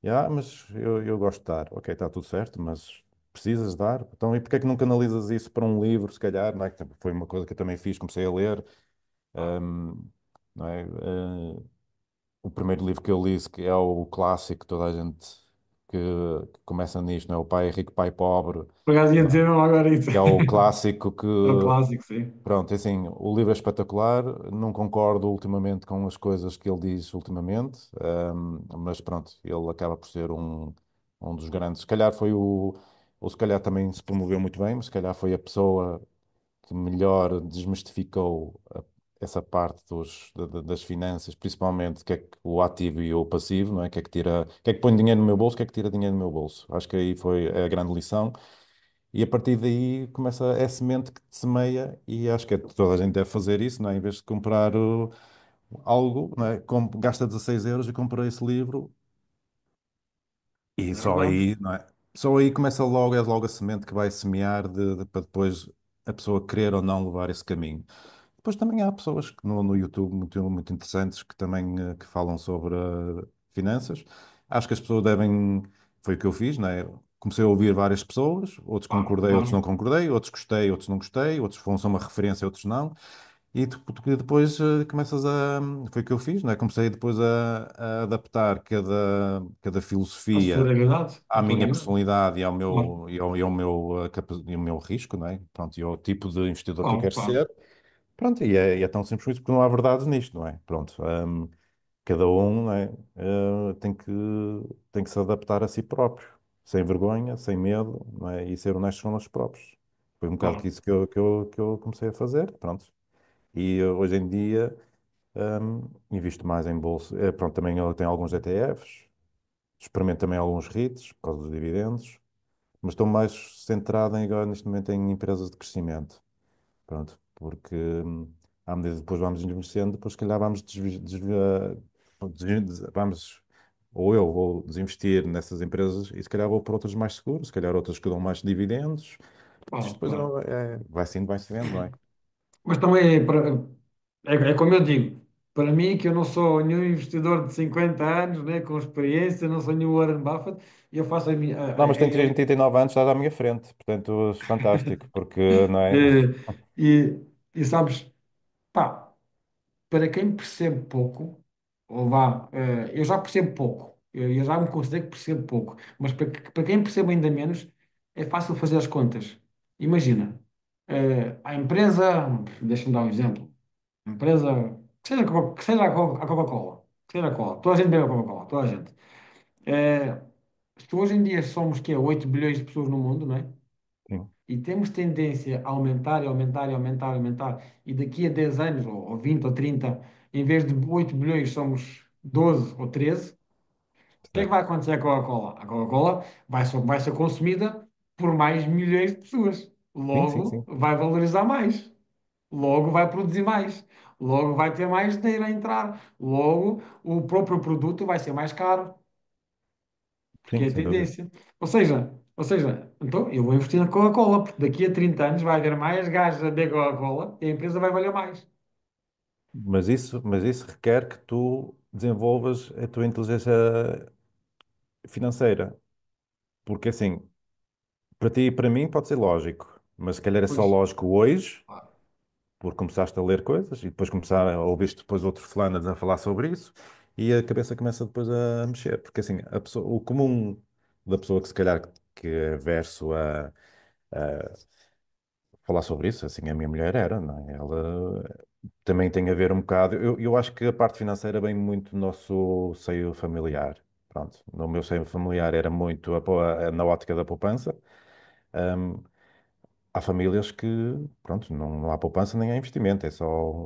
E, mas eu gosto de dar. Ok, está tudo certo, mas precisas dar? Então, e porque é que não canalizas isso para um livro, se calhar, não é? Que foi uma coisa que eu também fiz, comecei a ler. hum, não é? O primeiro livro que eu li, que é o clássico, toda a gente que começa nisto, não é? O Pai Rico, Pai Pobre, Por acaso ia não é? dizer mesmo agora isso. Que é o clássico que, É o clássico, sim. pronto, é assim, o livro é espetacular, não concordo ultimamente com as coisas que ele diz ultimamente, mas pronto, ele acaba por ser um dos grandes, se calhar foi ou se calhar também se promoveu muito bem, mas se calhar foi a pessoa que melhor desmistificou essa parte das finanças, principalmente o que é que o ativo e o passivo, não é? O que é que tira, o que é que põe dinheiro no meu bolso, o que é que tira dinheiro do meu bolso. Acho que aí foi a grande lição. E a partir daí começa é a semente que te semeia e acho que toda a gente deve fazer isso, não é? Em vez de comprar algo, não é? Gasta 16 euros e compra esse livro e É só verdade. aí, não é? Só aí começa logo, é logo a semente que vai semear para depois a pessoa querer ou não levar esse caminho. Depois também há pessoas que no YouTube muito interessantes que também que falam sobre finanças. Acho que as pessoas devem, foi o que eu fiz, né? Comecei a ouvir várias pessoas, outros Claro, concordei, outros não claro. concordei, outros gostei, outros não gostei, outros foram só uma referência, outros não. E depois começas a, foi o que eu fiz, né? Comecei depois a adaptar cada A sua filosofia realidade, a à tua minha realidade. personalidade Claro, e ao meu risco, né? Pronto, e ao tipo de investidor que eu claro, quero claro. ser. Pronto, e é tão simples isso, porque não há verdades nisto, não é? Pronto, cada um, não é? Tem que se adaptar a si próprio, sem vergonha, sem medo, não é? E ser honesto com nós próprios. Foi um bocado que Claro. isso que eu comecei a fazer, pronto. E hoje em dia, Invisto mais em bolsa. Pronto, também ele tem alguns ETFs, experimento também alguns REITs por causa dos dividendos, mas estou mais centrado agora neste momento em empresas de crescimento. Pronto, porque à medida que depois vamos envelhecendo, depois se calhar vamos vamos, ou eu vou desinvestir nessas empresas e se calhar vou para outras mais seguras, se calhar outras que dão mais dividendos. Isto Claro, depois claro. vai se vendo, não é? Mas também é como eu digo, para mim, que eu não sou nenhum investidor de 50 anos, né, com experiência, não sou nenhum Warren Buffett, e eu faço a minha. Não, mas tenho 39 anos, estás à minha frente, portanto, fantástico, porque, não é? Eh, e sabes, pá, para quem percebe pouco, ou vá, eu já percebo pouco, eu já me considero que percebo pouco, mas para quem percebe ainda menos, é fácil fazer as contas. Imagina, a empresa, deixa-me dar um exemplo, a empresa, que seja a Coca-Cola, que seja a Cola, toda a gente bebe a Coca-Cola, toda a gente. Eh, Se hoje em dia somos que 8 bilhões de pessoas no mundo, não é? Sim, E temos tendência a aumentar, e aumentar, e aumentar, e aumentar, e daqui a 10 anos, ou 20 ou 30, em vez de 8 bilhões, somos 12 ou 13, o que é que vai certo. acontecer à Coca-Cola? A Coca-Cola vai ser consumida por mais milhões de pessoas. Sim, sim, Logo, sim. vai valorizar mais. Logo, vai produzir mais. Logo, vai ter mais dinheiro a entrar. Logo, o próprio produto vai ser mais caro, porque Sim, é a sem dúvida. tendência. Ou seja, então eu vou investir na Coca-Cola, porque daqui a 30 anos vai haver mais gajos a beber Coca-Cola e a empresa vai valer mais. Mas isso requer que tu desenvolvas a tua inteligência financeira. Porque assim, para ti e para mim pode ser lógico, mas se calhar é só Pois, lógico hoje, claro. porque começaste a ler coisas e depois começar a ouvir depois outros fulanos a falar sobre isso e a cabeça começa depois a mexer. Porque assim, o comum da pessoa que se calhar que é verso a falar sobre isso, assim, a minha mulher era, não é? Ela também tem a ver um bocado. Eu acho que a parte financeira vem muito do nosso seio familiar. Pronto, no meu seio familiar era muito na ótica da poupança. Ahm, Há famílias que, pronto, não há poupança nem há investimento, é só,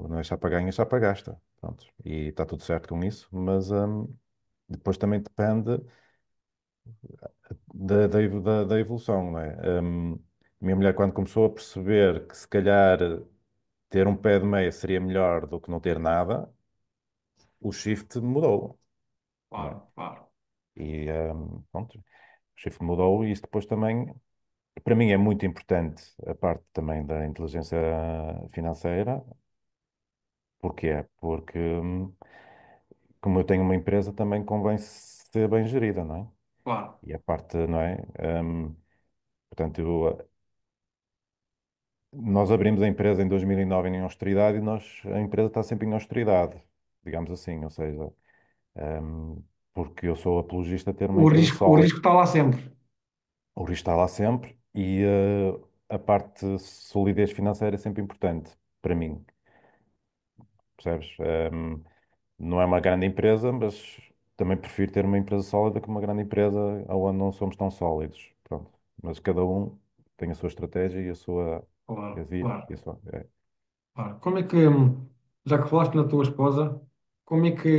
não é chapa ganha, é chapa gasta. Pronto, e está tudo certo com isso, mas depois também depende da evolução, não é? Minha mulher, quando começou a perceber que se calhar ter um pé de meia seria melhor do que não ter nada, o shift mudou, não é? Claro, claro, E pronto, o shift mudou e isso depois também, para mim é muito importante a parte também da inteligência financeira. Porquê? Porque como eu tenho uma empresa também convém ser bem gerida, não é? claro. E a parte, não é? Portanto, nós abrimos a empresa em 2009 em austeridade e a empresa está sempre em austeridade, digamos assim, ou seja, hum, porque eu sou apologista de ter uma empresa O sólida. risco está lá sempre. O risco está lá sempre e a parte de solidez financeira é sempre importante para mim, percebes? Não é uma grande empresa, mas também prefiro ter uma empresa sólida que uma grande empresa onde não somos tão sólidos. Pronto. Mas cada um tem a sua estratégia e a sua. Claro, E claro, a sua claro. Como é que, já que falaste na tua esposa, como é que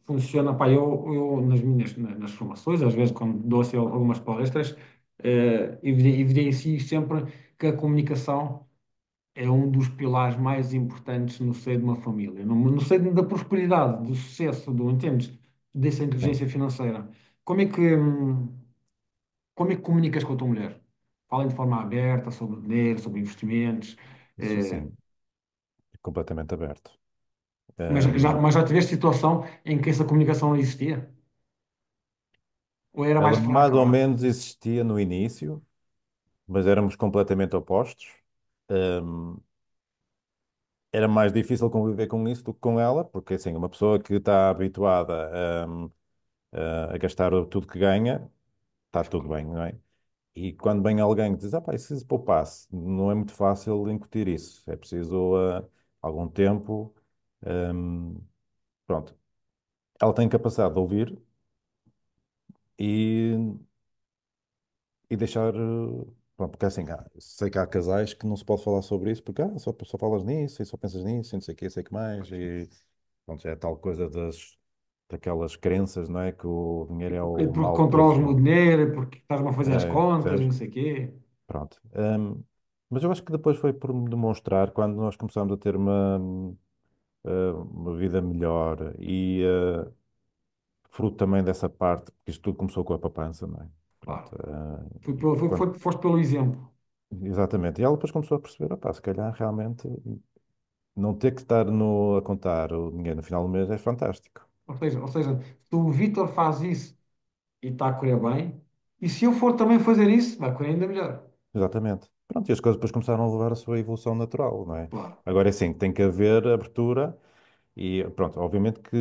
funciona? Pá, eu nas formações, às vezes quando dou assim, algumas palestras, evidencio sempre que a comunicação é um dos pilares mais importantes no seio de uma família, no seio da prosperidade, do sucesso, entendes? Dessa sim, inteligência financeira. Como é que, como é que comunicas com a tua mulher? Falem de forma aberta sobre dinheiro, sobre investimentos, isso eh, sim, é completamente aberto. mas já tiveste situação em que essa comunicação não existia? Ou era mais Ela mais fraca, ou vá? menos existia no início, mas éramos completamente opostos. Ahm, Era mais difícil conviver com isso do que com ela, porque assim, uma pessoa que está habituada a gastar tudo que ganha, está tudo bem, não é? E quando vem alguém que diz, ah, pá, e se poupasse, não é muito fácil incutir isso. É preciso algum tempo. hum, Pronto. Ela tem capacidade de ouvir e, e deixar. Pronto, porque assim, sei que há casais que não se pode falar sobre isso, porque só falas nisso e só pensas nisso e não sei o que, sei o que mais. pronto, é tal coisa daquelas crenças, não é? Que o dinheiro é E o porque mal de controlas todos. o meu dinheiro, e porque estás-me a fazer as contas e Percebes? não sei o quê. Pronto. Mas eu acho que depois foi por me demonstrar, quando nós começámos a ter uma vida melhor e fruto também dessa parte, porque isto tudo começou com a poupança, não é? Claro. Pronto, Foste pelo exemplo. exatamente. E ela depois começou a perceber, opá, se calhar realmente não ter que estar a contar o dinheiro no final do mês é fantástico. Ou seja, se o Vítor faz isso e está a correr bem, e se eu for também fazer isso, vai correr ainda melhor. Exatamente. Pronto, e as coisas depois começaram a levar a sua evolução natural, não é? Claro, Agora é assim, tem que haver abertura e pronto, obviamente que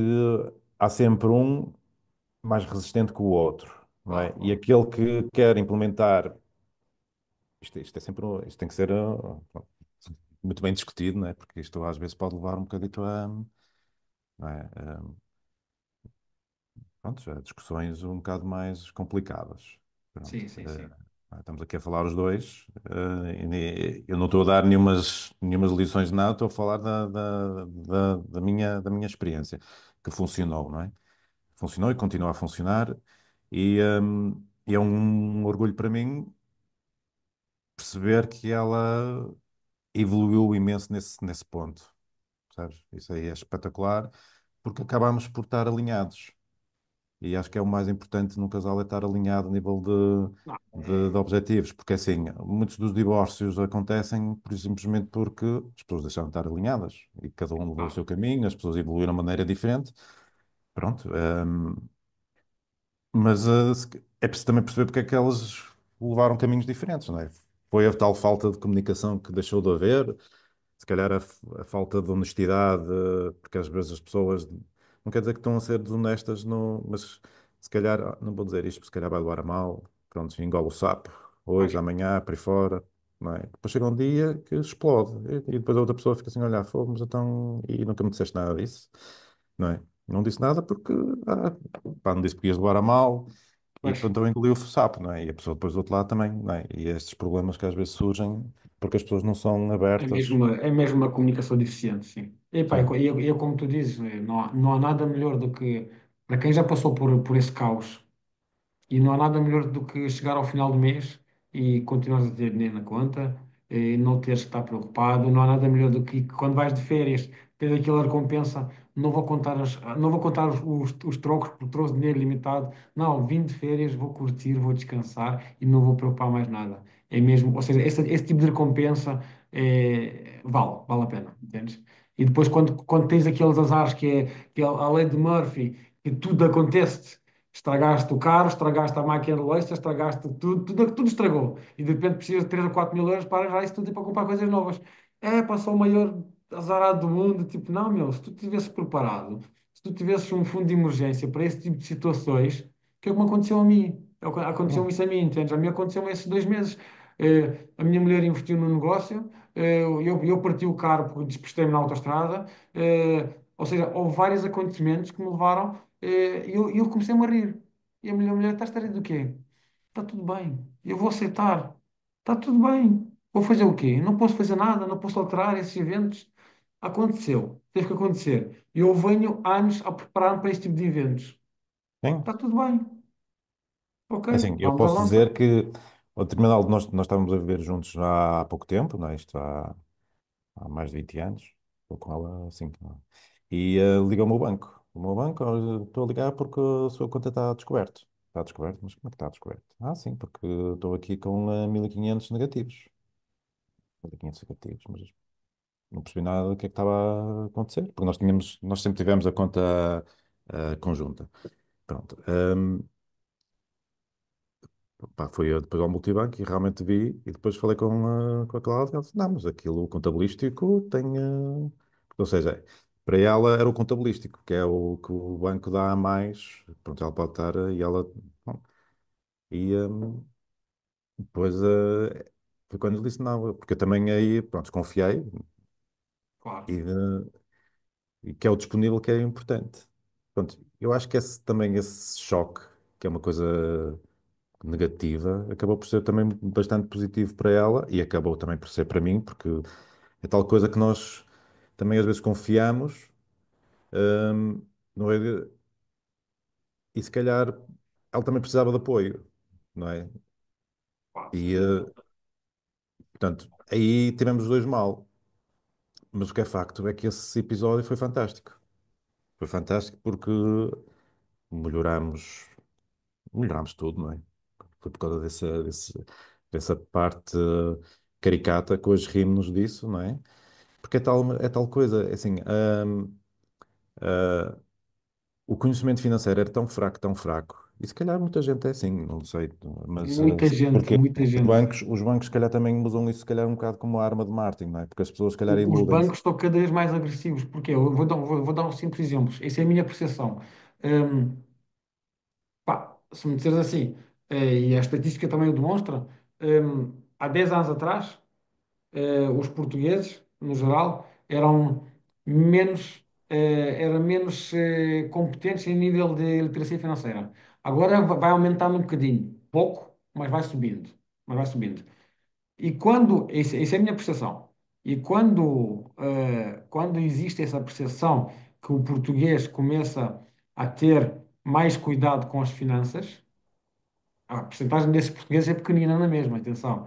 há sempre um mais resistente que o outro, não é? claro, E claro. aquele que quer implementar, isto é sempre, isto tem que ser pronto, muito bem discutido, não é? Porque isto às vezes pode levar um bocadito não é? Pronto, a discussões um bocado mais complicadas. Pronto, Sim, sim, sim. estamos aqui a falar os dois. Eu não estou a dar nenhumas lições de nada, estou a falar da minha experiência, que funcionou, não é? Funcionou e continua a funcionar. E é um orgulho para mim perceber que ela evoluiu imenso nesse ponto, sabes? Isso aí é espetacular, porque acabamos por estar alinhados. E acho que é o mais importante num casal é estar alinhado a nível Não, de objetivos, porque assim, muitos dos divórcios acontecem simplesmente porque as pessoas deixaram de estar alinhadas e cada um levou o não, seu caminho, as pessoas evoluíram de uma maneira diferente. Pronto, mas é preciso também perceber porque é que elas levaram caminhos diferentes, não é? Foi a tal falta de comunicação que deixou de haver, se calhar a falta de honestidade, porque às vezes as pessoas, não quer dizer que estão a ser desonestas, no, mas se calhar, não vou dizer isto, porque se calhar vai levar a mal, pronto, engole o sapo, hoje, acho, amanhã, por aí fora, não é? Depois chega um dia que explode, e depois a outra pessoa fica assim, olha, fomos, então, e nunca me disseste nada disso, não é? Não disse nada porque, ah, pá, não disse porque ias levar a mal, e acho. pronto, então engoliu o sapo, não é? E a pessoa depois do outro lado também, não é? E estes problemas que às vezes surgem porque as pessoas não são abertas. É mesmo uma comunicação deficiente, sim. E, pá, Sim. como tu dizes, né, não há nada melhor do que, para quem já passou por esse caos, e não há nada melhor do que chegar ao final do mês e continuares a ter dinheiro na conta e não teres que estar preocupado. Não há nada melhor do que quando vais de férias, ter aquela recompensa. Não vou contar os trocos porque trouxe dinheiro limitado. Não, vim de férias, vou curtir, vou descansar e não vou preocupar mais nada. É mesmo, ou seja, esse tipo de recompensa vale a pena, entendes? E depois, quando tens aqueles azares que é a lei de Murphy, que tudo acontece, estragaste o carro, estragaste a máquina de leite, estragaste tudo estragou. E de repente precisas de 3 ou 4 mil euros para já isso tudo e para comprar coisas novas. Passou o maior azarado do mundo. Tipo, não, meu, se tu tivesses preparado, se tu tivesses um fundo de emergência para esse tipo de situações, o que é que me aconteceu a mim? Aconteceu-me Hum. isso a mim, entendes? A mim aconteceu-me esses 2 meses. A minha mulher investiu no negócio, eu parti o carro porque despistei-me na autoestrada. Ou seja, houve vários acontecimentos que me levaram eu comecei-me a rir. E a mulher, estás a rir do quê? Está tudo bem, eu vou aceitar. Está tudo bem. Vou fazer o quê? Não posso fazer nada, não posso alterar esses eventos. Aconteceu, teve que acontecer. E eu venho anos a preparar-me para este tipo de eventos. Sim. Está tudo bem, ok, É assim, eu vamos posso avançar. dizer que ao terminal nós estávamos a viver juntos já há pouco tempo, não é? Isto há mais de 20 anos, estou com ela assim. Não é? E ligou-me o banco. O meu banco, "Olha, estou a ligar porque a sua conta está descoberto. Está descoberto? Mas como é que está descoberto? Ah, sim, porque estou aqui com 1500 negativos. 1500 negativos, mas não percebi nada do que é que estava a acontecer, porque nós sempre tivemos a conta conjunta. Pronto. Pá, fui eu depois ao multibanco e realmente vi, e depois falei com a Cláudia, e ela disse, não, mas aquilo contabilístico tem... Ou seja, para ela era o contabilístico, que é o que o banco dá a mais, pronto, ela pode estar, e ela... Bom, e depois foi quando ele disse não, porque eu também aí, pronto, desconfiei, Claro, e, e que é o disponível que é importante. Pronto, eu acho que também esse choque, que é uma coisa negativa, acabou por ser também bastante positivo para ela e acabou também por ser para mim, porque é tal coisa que nós também às vezes confiamos Hum, não é? E se calhar ela também precisava de apoio, não é? Pá, E, sim. portanto, aí tivemos os dois mal. Mas o que é facto é que esse episódio foi fantástico. Foi fantástico porque melhorámos, melhorámos tudo, não é? Foi por causa dessa parte caricata que hoje rimos disso, não é? Porque é tal coisa, é assim, ah, o conhecimento financeiro era tão fraco, e se calhar muita gente é assim, não sei, mas porque Muita gente. os bancos se calhar também usam isso se calhar um bocado como arma de marketing, não é? Porque as pessoas se calhar Os iludem-se. bancos estão cada vez mais agressivos. Porquê? Eu vou dar um simples exemplo. Essa é a minha percepção. Hum, Pá, se me disseres assim, e a estatística também o demonstra, há 10 anos atrás, os portugueses, no geral, eram eram menos competentes em nível de literacia financeira. Agora vai aumentando um bocadinho, pouco, mas vai subindo. Mas vai subindo. E quando, essa é a minha percepção, e quando existe essa percepção que o português começa a ter mais cuidado com as finanças, a percentagem desses portugueses é pequenina na mesma, atenção.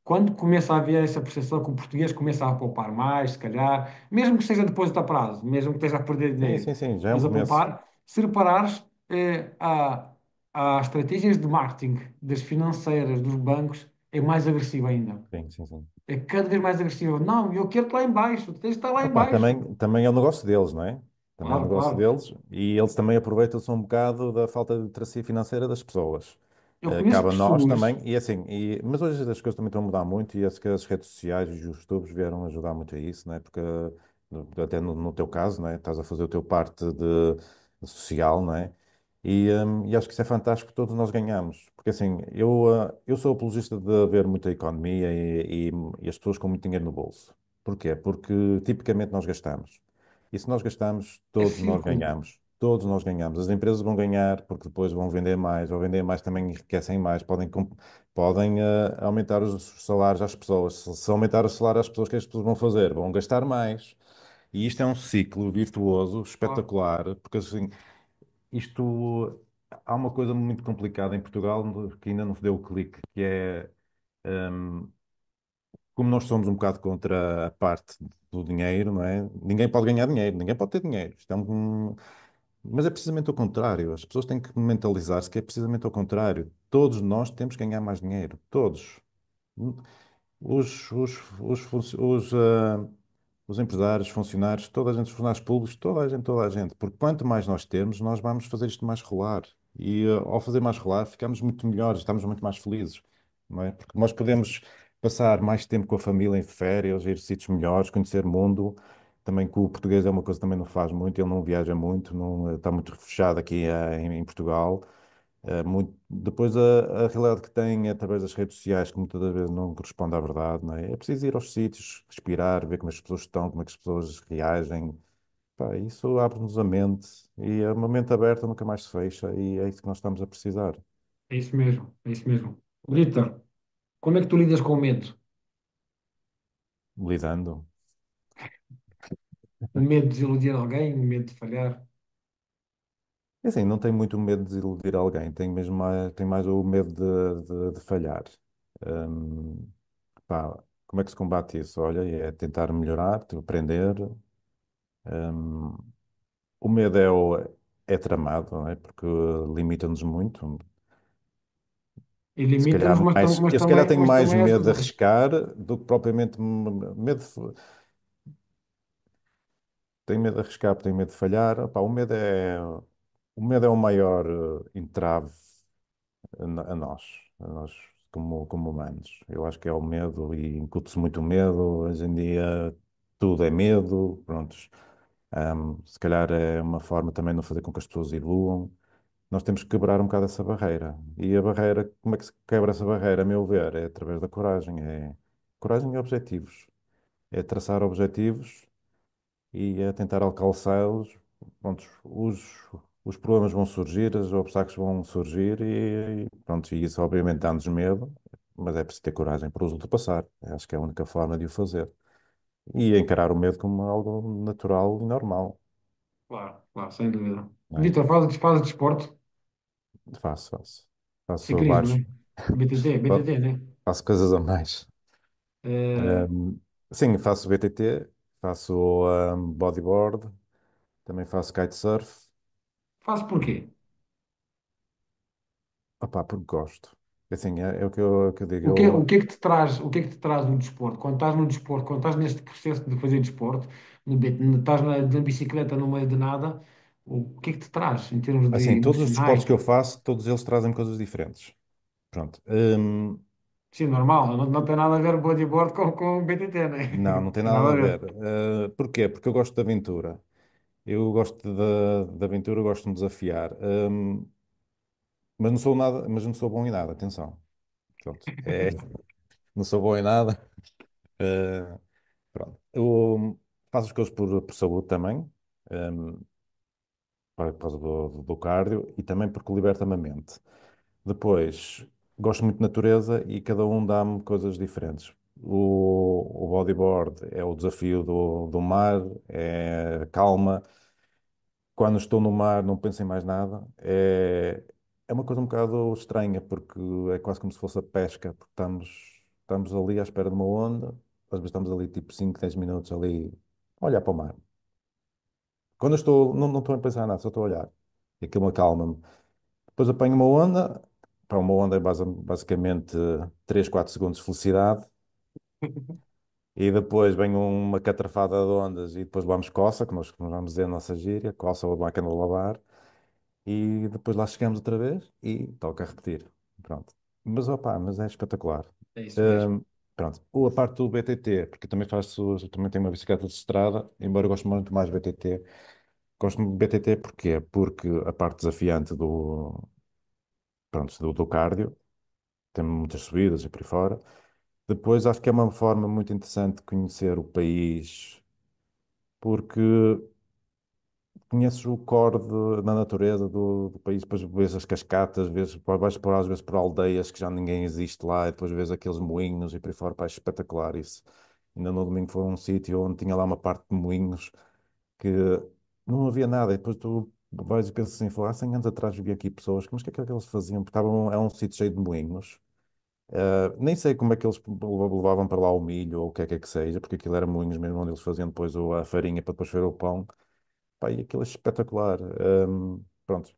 Quando começa a haver essa percepção que o português começa a poupar mais, se calhar, mesmo que seja depósito a prazo, mesmo que esteja a perder dinheiro, Sim, já é um mas a começo. poupar, se reparares, há estratégias de marketing das financeiras, dos bancos, é mais agressiva ainda. Sim. É cada vez mais agressiva. Não, eu quero-te lá em baixo, tu tens de estar lá em Opa, baixo. também é o negócio deles, não é? Também é o Claro, negócio claro. deles e eles também aproveitam-se um bocado da falta de literacia financeira das pessoas. Eu conheço Cabe a nós pessoas, também, e assim, mas hoje as coisas também estão a mudar muito e acho que as redes sociais e os YouTubes vieram ajudar muito a isso, não é? Porque até no teu caso, não é? Estás a fazer o teu parte de social, não é? E acho que isso é fantástico, todos nós ganhamos. Porque assim, eu sou apologista de haver muita economia e as pessoas com muito dinheiro no bolso. Porquê? Porque tipicamente nós gastamos. E se nós gastamos, é todos nós círculo. ganhamos. Todos nós ganhamos. As empresas vão ganhar porque depois vão vender mais. Ao vender mais também enriquecem mais. Podem aumentar os salários às pessoas. Se aumentar o salário às pessoas, o que as pessoas vão fazer? Vão gastar mais. E isto é um ciclo virtuoso, Claro. espetacular, porque assim, isto há uma coisa muito complicada em Portugal que ainda não se deu o clique, que é hum, como nós somos um bocado contra a parte do dinheiro, não é? Ninguém pode ganhar dinheiro, ninguém pode ter dinheiro. Mas é precisamente o contrário. As pessoas têm que mentalizar-se que é precisamente o contrário. Todos nós temos que ganhar mais dinheiro. Todos. Os empresários, funcionários, toda a gente, os funcionários públicos, toda a gente. Porque quanto mais nós temos, nós vamos fazer isto mais rolar. E ao fazer mais rolar, ficamos muito melhores, estamos muito mais felizes, não é? Porque nós podemos passar mais tempo com a família em férias, ir a sítios melhores, conhecer o mundo. Também que o português é uma coisa que também não faz muito, ele não viaja muito, não, está muito fechado aqui em Portugal. Depois a realidade que tem é através das redes sociais, que muitas das vezes não corresponde à verdade, não é? É preciso ir aos sítios, respirar, ver como as pessoas estão, como é que as pessoas reagem. Pá, isso abre-nos a mente e a uma mente aberta nunca mais se fecha e é isso que nós estamos a precisar. É isso mesmo, é isso mesmo. Vitor, como é que tu lidas com o medo? Lidando. O medo de desiludir alguém, o medo de falhar? E assim, não tenho muito medo de desiludir alguém, tenho mais o medo de falhar. Hum, Pá, como é que se combate isso? Olha, é tentar melhorar, aprender. hum, O medo é tramado, não é? Porque limita-nos muito. E limita-nos, Eu se calhar tenho mas mais também medo de ajuda-nos. arriscar do que propriamente tenho medo de arriscar, porque tenho medo de falhar. Opá, o medo é o maior entrave a nós como humanos. Eu acho que é o medo e incute-se muito medo. Hoje em dia tudo é medo, prontos. Se calhar é uma forma também de não fazer com que as pessoas evoluam. Nós temos que quebrar um bocado essa barreira. E a barreira, como é que se quebra essa barreira, a meu ver? É através da coragem. É coragem e objetivos. É traçar objetivos e é tentar alcançá-los. Pronto, os problemas vão surgir, os obstáculos vão surgir pronto, e isso obviamente dá-nos medo, mas é preciso ter coragem para os ultrapassar. Acho que é a única forma de o fazer. E encarar o medo como algo natural e normal. Claro, claro, sem dúvida. Não é? Vitor, faz desporto? Faço, faço. Faço Ciclismo, vários. né? BTT, Fa- BTT, né? Faço coisas a mais. Eh, Ahm, sim, faço BTT, faço bodyboard, também faço kitesurf. faz porquê? Opá, porque gosto. Assim, é o que eu digo. O que é que te traz, o que é que te traz no desporto? Quando estás no desporto, quando estás neste processo de fazer desporto, estás na bicicleta no meio de nada, o que é que te traz em termos de Assim, todos os desportos emocionais? que eu faço, todos eles trazem coisas diferentes. Pronto. Sim, normal, não tem nada a ver bodyboard com BTT, né? Não, não Não tem tem nada nada a a ver. ver. Porquê? Porque eu gosto de aventura. Eu gosto de aventura, eu gosto de me desafiar. Mas não sou nada, mas não sou bom em nada, atenção. Pronto. Não sou bom em nada. Uh, pronto. Eu faço as coisas por saúde também, um, por causa do cardio e também porque liberta-me a mente. Depois, gosto muito de natureza e cada um dá-me coisas diferentes. O bodyboard é o desafio do mar, é calma. Quando estou no mar, não penso em mais nada. É uma coisa um bocado estranha, porque é quase como se fosse a pesca, porque estamos ali à espera de uma onda, às vezes estamos ali tipo 5 10 minutos ali a olhar para o mar. Quando eu estou, não estou a pensar em nada, só estou a olhar. E aquilo acalma-me. Depois apanho uma onda, para uma onda é basicamente 3 4 segundos de felicidade, e depois vem uma catrafada de ondas e depois vamos coça, que nós vamos dizer a nossa gíria, coça ou máquina de lavar. E depois lá chegamos outra vez e toca a repetir. Pronto. Mas, opá, mas é espetacular. É isso mesmo. Hum, pronto. A parte do BTT, porque eu também tenho uma bicicleta de estrada, embora eu goste muito mais de BTT. Gosto de BTT porquê? Porque a parte desafiante pronto, do cardio, tem muitas subidas e por aí fora. Depois acho que é uma forma muito interessante de conhecer o país, porque conheces o core da natureza do país, depois vês as cascatas, vais por, às vezes por aldeias que já ninguém existe lá, e depois vês aqueles moinhos e por aí fora, pá, é espetacular isso. Ainda no domingo foi um sítio onde tinha lá uma parte de moinhos que não havia nada, e depois tu vais e pensas assim, há 100 anos atrás vivia aqui pessoas, mas o que é que eles faziam? Porque é um sítio cheio de moinhos. Nem sei como é que eles levavam para lá o milho ou o que é que seja, porque aquilo era moinhos mesmo onde eles faziam depois a farinha para depois fazer o pão. Pá, e aquilo é espetacular. Pronto,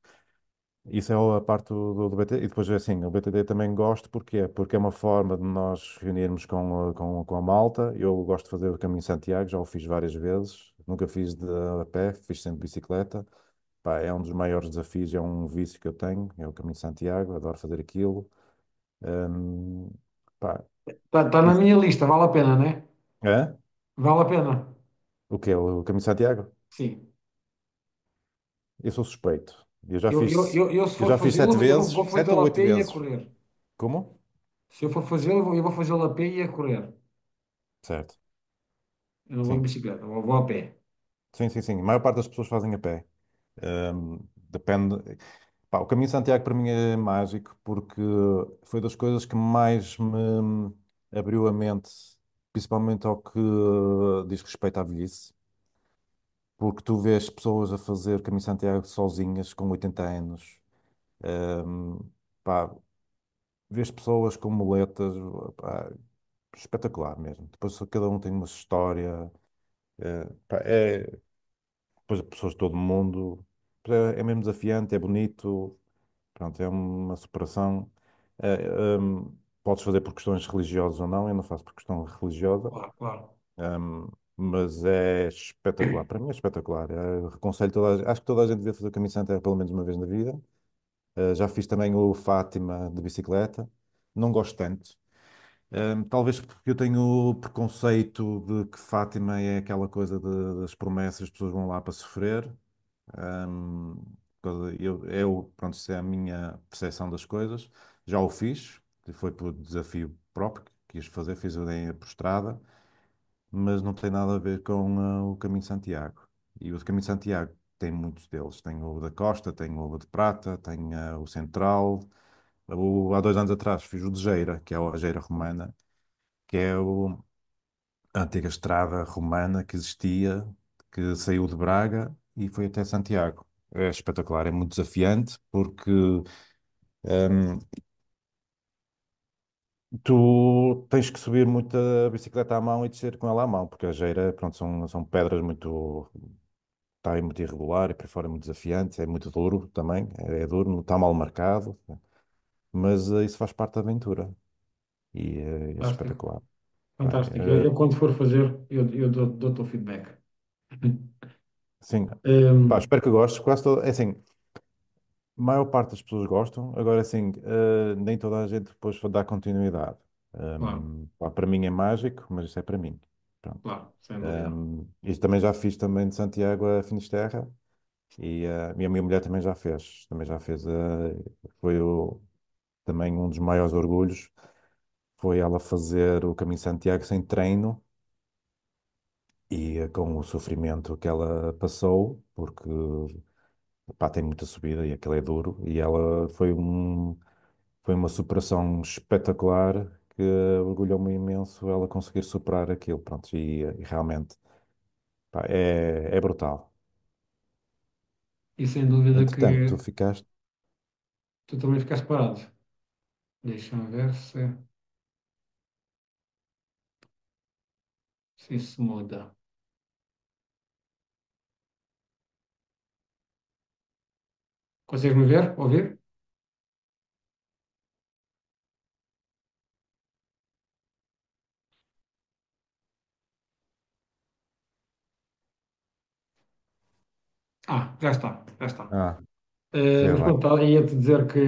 isso é a parte do BT. E depois, assim, o BTT também gosto, porquê? Porque é uma forma de nós reunirmos com a malta. Eu gosto de fazer o Caminho de Santiago, já o fiz várias vezes. Nunca fiz a pé, fiz sempre de bicicleta. Pá, é um dos maiores desafios, é um vício que eu tenho, é o Caminho de Santiago, adoro fazer aquilo. Hum, pá, Está na isso. minha lista, vale a pena, né? É? Vale a pena. O quê? O Caminho de Santiago? Sim. Eu sou suspeito. Eu, se Eu for já fiz fazê-lo, sete eu vou vezes, sete ou fazê-lo a oito pé e a vezes. correr. Como? Se eu for fazê-lo, eu vou fazê-lo a pé e a correr. Certo. Eu não vou de Sim. bicicleta, vou a pé. Sim, sim, sim. A maior parte das pessoas fazem a pé. Depende. Pá, o Caminho de Santiago para mim é mágico porque foi das coisas que mais me abriu a mente, principalmente ao que diz respeito à velhice. Porque tu vês pessoas a fazer Caminho de Santiago sozinhas, com 80 anos. Ahm, pá, vês pessoas com muletas, pá, espetacular mesmo. Depois cada um tem uma história. Pá, depois pessoas de todo o mundo. É mesmo desafiante, é bonito, pronto, é uma superação. Podes fazer por questões religiosas ou não, eu não faço por questão religiosa, Claro, claro. hum, mas é espetacular. Para mim é espetacular. Aconselho acho que toda a gente devia fazer o Caminho de Santiago pelo menos uma vez na vida. Já fiz também o Fátima de bicicleta, não gosto tanto. Talvez porque eu tenho o preconceito de que Fátima é aquela coisa das promessas, as pessoas vão lá para sofrer. Ahm, pronto, isso é a minha percepção das coisas. Já o fiz, que foi por desafio próprio que quis fazer, fiz por estrada, mas não tem nada a ver com o Caminho de Santiago. E o Caminho de Santiago tem muitos deles. Tem o da Costa, tem o de Prata, tem o Central. Há 2 anos atrás fiz o de Geira, que é a Geira Romana, que é a antiga estrada romana que existia, que saiu de Braga e fui até Santiago. É espetacular, é muito desafiante porque hum, tu tens que subir muito a bicicleta à mão e descer com ela à mão, porque a geira, pronto, são pedras muito, está aí muito irregular e por aí fora é muito desafiante, é muito duro também, é duro, não está mal marcado, mas isso faz parte da aventura e é Fantástico, espetacular. Pá, fantástico. Eu quando for fazer, eu dou-te o feedback. sim, pá, Hum, espero que gostes, quase todo, é assim, a maior parte das pessoas gostam, agora assim, nem toda a gente depois dá continuidade. claro, Pá, para mim é mágico, mas isso é para mim. Pronto. claro, sem dúvida. Isto também já fiz também de Santiago a Finisterra e a minha mulher também já fez, foi também um dos maiores orgulhos, foi ela fazer o Caminho de Santiago sem treino e com o sofrimento que ela passou, porque pá, tem muita subida e aquilo é duro, e ela foi uma superação espetacular que orgulhou-me imenso ela conseguir superar aquilo, pronto, e realmente pá, é brutal. E sem dúvida Entretanto, que tu ficaste, tu também ficaste parado. Deixa-me ver se isso muda. Consegues me ver? Ouvir? Ah, já está, já está. ah, vê Mas lá. pronto, ia-te dizer que.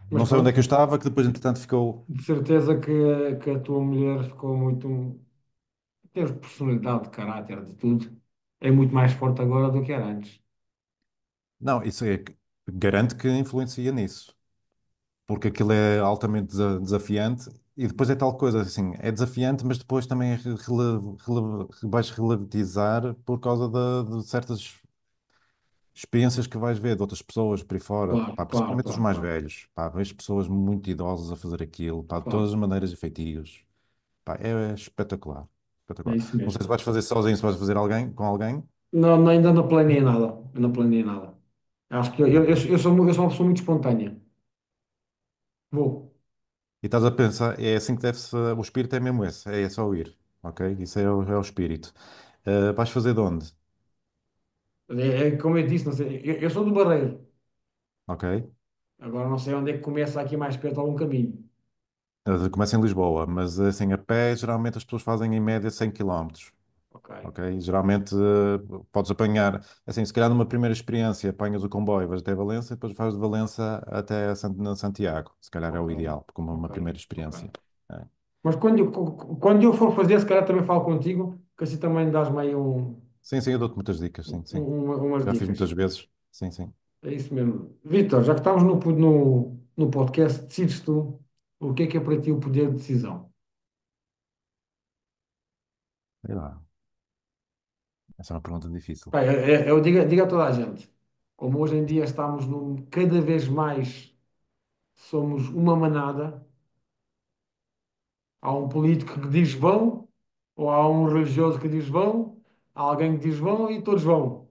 Mas Não sei onde é que eu pronto, estava, que depois, entretanto, ficou. de certeza que a tua mulher ficou muito. Em termos de personalidade, de caráter, de tudo, é muito mais forte agora do que era antes. Não, isso é. Garanto que influencia nisso, porque aquilo é altamente desafiante e depois é tal coisa, assim, é desafiante, mas depois também é vais relativizar por causa de certas experiências que vais ver de outras pessoas por aí fora, Claro, pá, claro, principalmente os claro, mais claro. velhos, pá, vejo pessoas muito idosas a fazer aquilo, pá, de todas Claro, as maneiras e feitios, pá, é espetacular, é espetacular. isso Não sei se mesmo. vais fazer sozinho, se vais fazer com alguém. Não, ainda não planeei nada. Eu não planeei nada. Acho que Ok. eu sou uma pessoa muito espontânea. Vou. E estás a pensar, é assim que deve-se, o espírito é mesmo esse, é só o ir, ok? Isso é o espírito. Vais fazer de onde? É como eu disse, não sei, eu sou do Barreiro. Ok? Agora não sei onde é que começa aqui mais perto algum caminho. Começa em Lisboa, mas assim, a pé, geralmente as pessoas fazem em média 100 quilómetros. Ok, Ok? Geralmente podes apanhar, assim, se calhar numa primeira experiência apanhas o comboio, vais até Valença e depois vais de Valença até Santiago. Se calhar é o ok, ideal, como uma ok, primeira ok. experiência. É. Mas quando eu for fazer, se calhar também falo contigo, que assim também dás-me aí Sim, sim, eu dou-te muitas dicas, sim, sim. umas Já fiz dicas. muitas vezes. Sim, sim. É isso mesmo. Vitor, já que estamos no podcast, decides tu o que é para ti o poder de decisão? Sei lá. Essa é uma pergunta difícil. Pá, eu digo a toda a gente, como hoje em dia estamos cada vez mais somos uma manada, há um político que diz vão, ou há um religioso que diz vão, há alguém que diz vão e todos vão.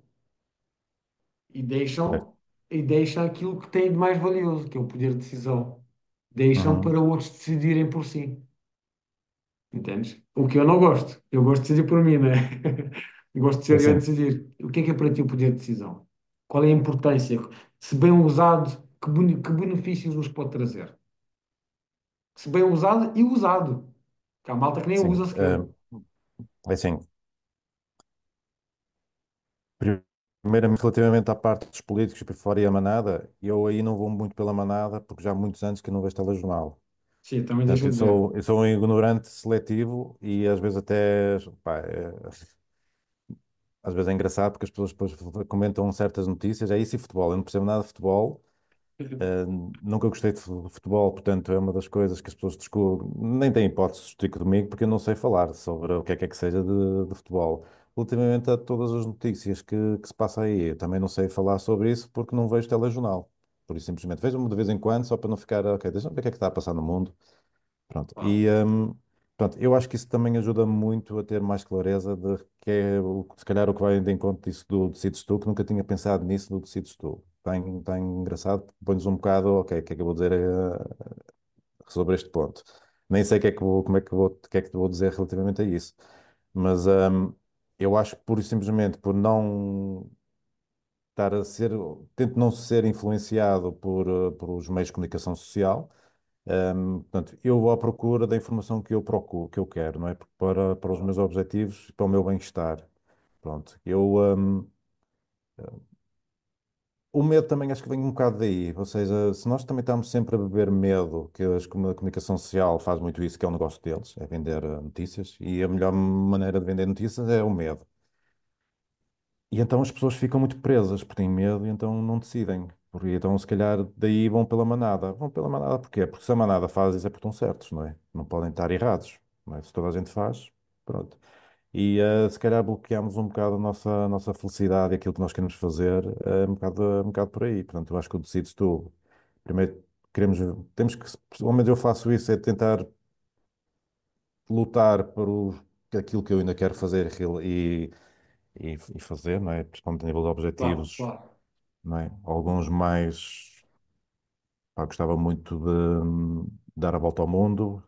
E Certo. deixam aquilo que têm de mais valioso, que é o poder de decisão. Deixam Uhum. para outros decidirem por si. Entendes? O que eu não gosto. Eu gosto de decidir por mim, né? Gosto de É ser eu a assim, decidir. O que é para ti o poder de decisão? Qual é a importância? Se bem usado, que benefícios nos pode trazer? Se bem usado e usado. Que há malta que nem sim. usa sequer. É assim, primeiramente, relativamente à parte dos políticos e por fora e a manada, eu aí não vou muito pela manada, porque já há muitos anos que eu não vejo telejornal. Sim, também Portanto, deixa de ver. eu sou um ignorante seletivo e às vezes até, pá, às vezes é engraçado porque as pessoas depois comentam certas notícias, é isso e futebol. Eu não percebo nada de futebol. Nunca gostei de futebol, portanto, é uma das coisas que as pessoas discutem, nem têm hipótese de discutir comigo, porque eu não sei falar sobre o que é que seja de futebol. Relativamente a todas as notícias que se passa aí, eu também não sei falar sobre isso porque não vejo telejornal. Por isso, simplesmente vejo-me de vez em quando, só para não ficar, ok, deixa-me ver o que é que está a passar no mundo. Pronto. Claro. Pronto, eu acho que isso também ajuda muito a ter mais clareza de que é, se calhar, o que vai de encontro disso do Decides Tu, que nunca tinha pensado nisso do Decides Tu. Está engraçado, põe-nos um bocado, ok, o que é que eu vou dizer sobre este ponto? Nem sei o que é que vou, como é que vou, o que é que vou dizer relativamente a isso. Mas eu acho que pura e simplesmente por não estar a ser, tento não ser influenciado por os meios de comunicação social. Portanto, eu vou à procura da informação que eu procuro, que eu quero, não é? Para os meus objetivos, para o meu bem-estar. Pronto, o medo também acho que vem um bocado daí, ou seja, se nós também estamos sempre a beber medo, que a comunicação social faz muito isso, que é o negócio deles, é vender notícias, e a melhor maneira de vender notícias é o medo. E então as pessoas ficam muito presas porque têm medo e então não decidem. Porque então, se calhar, daí vão pela manada. Vão pela manada porquê? Porque se a manada faz isso é porque estão certos, não é? Não podem estar errados, não é? Se toda a gente faz, pronto. E se calhar bloqueamos um bocado a nossa felicidade e aquilo que nós queremos fazer, um bocado por aí. Portanto, eu acho que o decides tu. Primeiro, queremos, temos que, pelo menos eu faço isso, é tentar lutar por aquilo que eu ainda quero fazer e fazer, não é? Principalmente a nível de Claro, objetivos, claro. não é? Alguns mais, pá, gostava muito de dar a volta ao mundo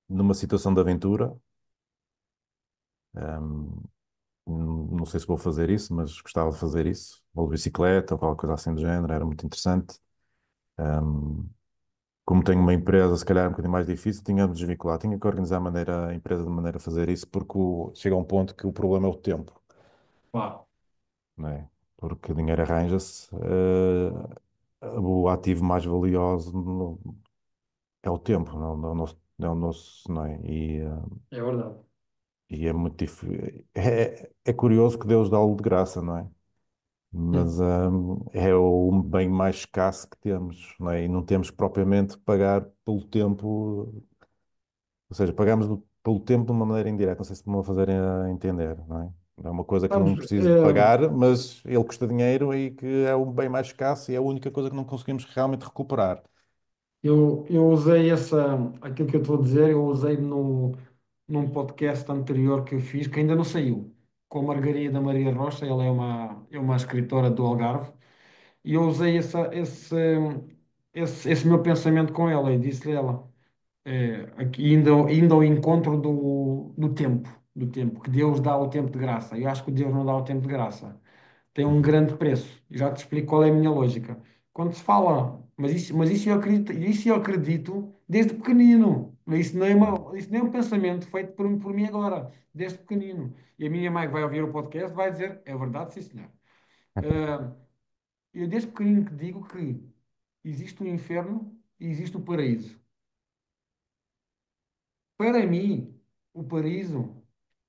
numa situação de aventura. Ahm, não sei se vou fazer isso, mas gostava de fazer isso. Ou de bicicleta, ou qualquer coisa assim do género, era muito interessante. Ahm, como tenho uma empresa, se calhar é um bocadinho mais difícil, tinha de desvincular, tinha que organizar a empresa de maneira a fazer isso, porque chega a um ponto que o problema é o tempo, Claro. não é? Porque dinheiro arranja-se. O ativo mais valioso é o tempo, é o nosso, não é? É verdade. E é muito difícil. É curioso que Deus dá-o de graça, não é? Mas Hum. é o bem mais escasso que temos, não é? E não temos propriamente que pagar pelo tempo, ou seja, pagamos pelo tempo de uma maneira indireta, não sei se me vou fazer a entender, não é? É uma coisa que Sabes, não preciso de pagar, mas ele custa dinheiro e que é o bem mais escasso e é a única coisa que não conseguimos realmente recuperar. eu usei aquilo que eu estou a dizer, eu usei num podcast anterior que eu fiz, que ainda não saiu, com a Margarida Maria Rocha, ela é uma escritora do Algarve, e eu usei esse meu pensamento com ela e disse-lhe ela, aqui indo ao encontro do tempo, que Deus dá o tempo de graça. Eu acho que Deus não dá o tempo de graça. Tem um Uhum. grande preço. E já te explico qual é a minha lógica. Quando se fala, mas isso eu acredito desde pequenino. Uhum. Isso não é um pensamento feito por mim agora, desde pequenino. E a minha mãe que vai ouvir o podcast vai dizer, é verdade, sim, senhor. Ah, eu desde pequenino que digo que existe o inferno e existe o paraíso. Para mim, o paraíso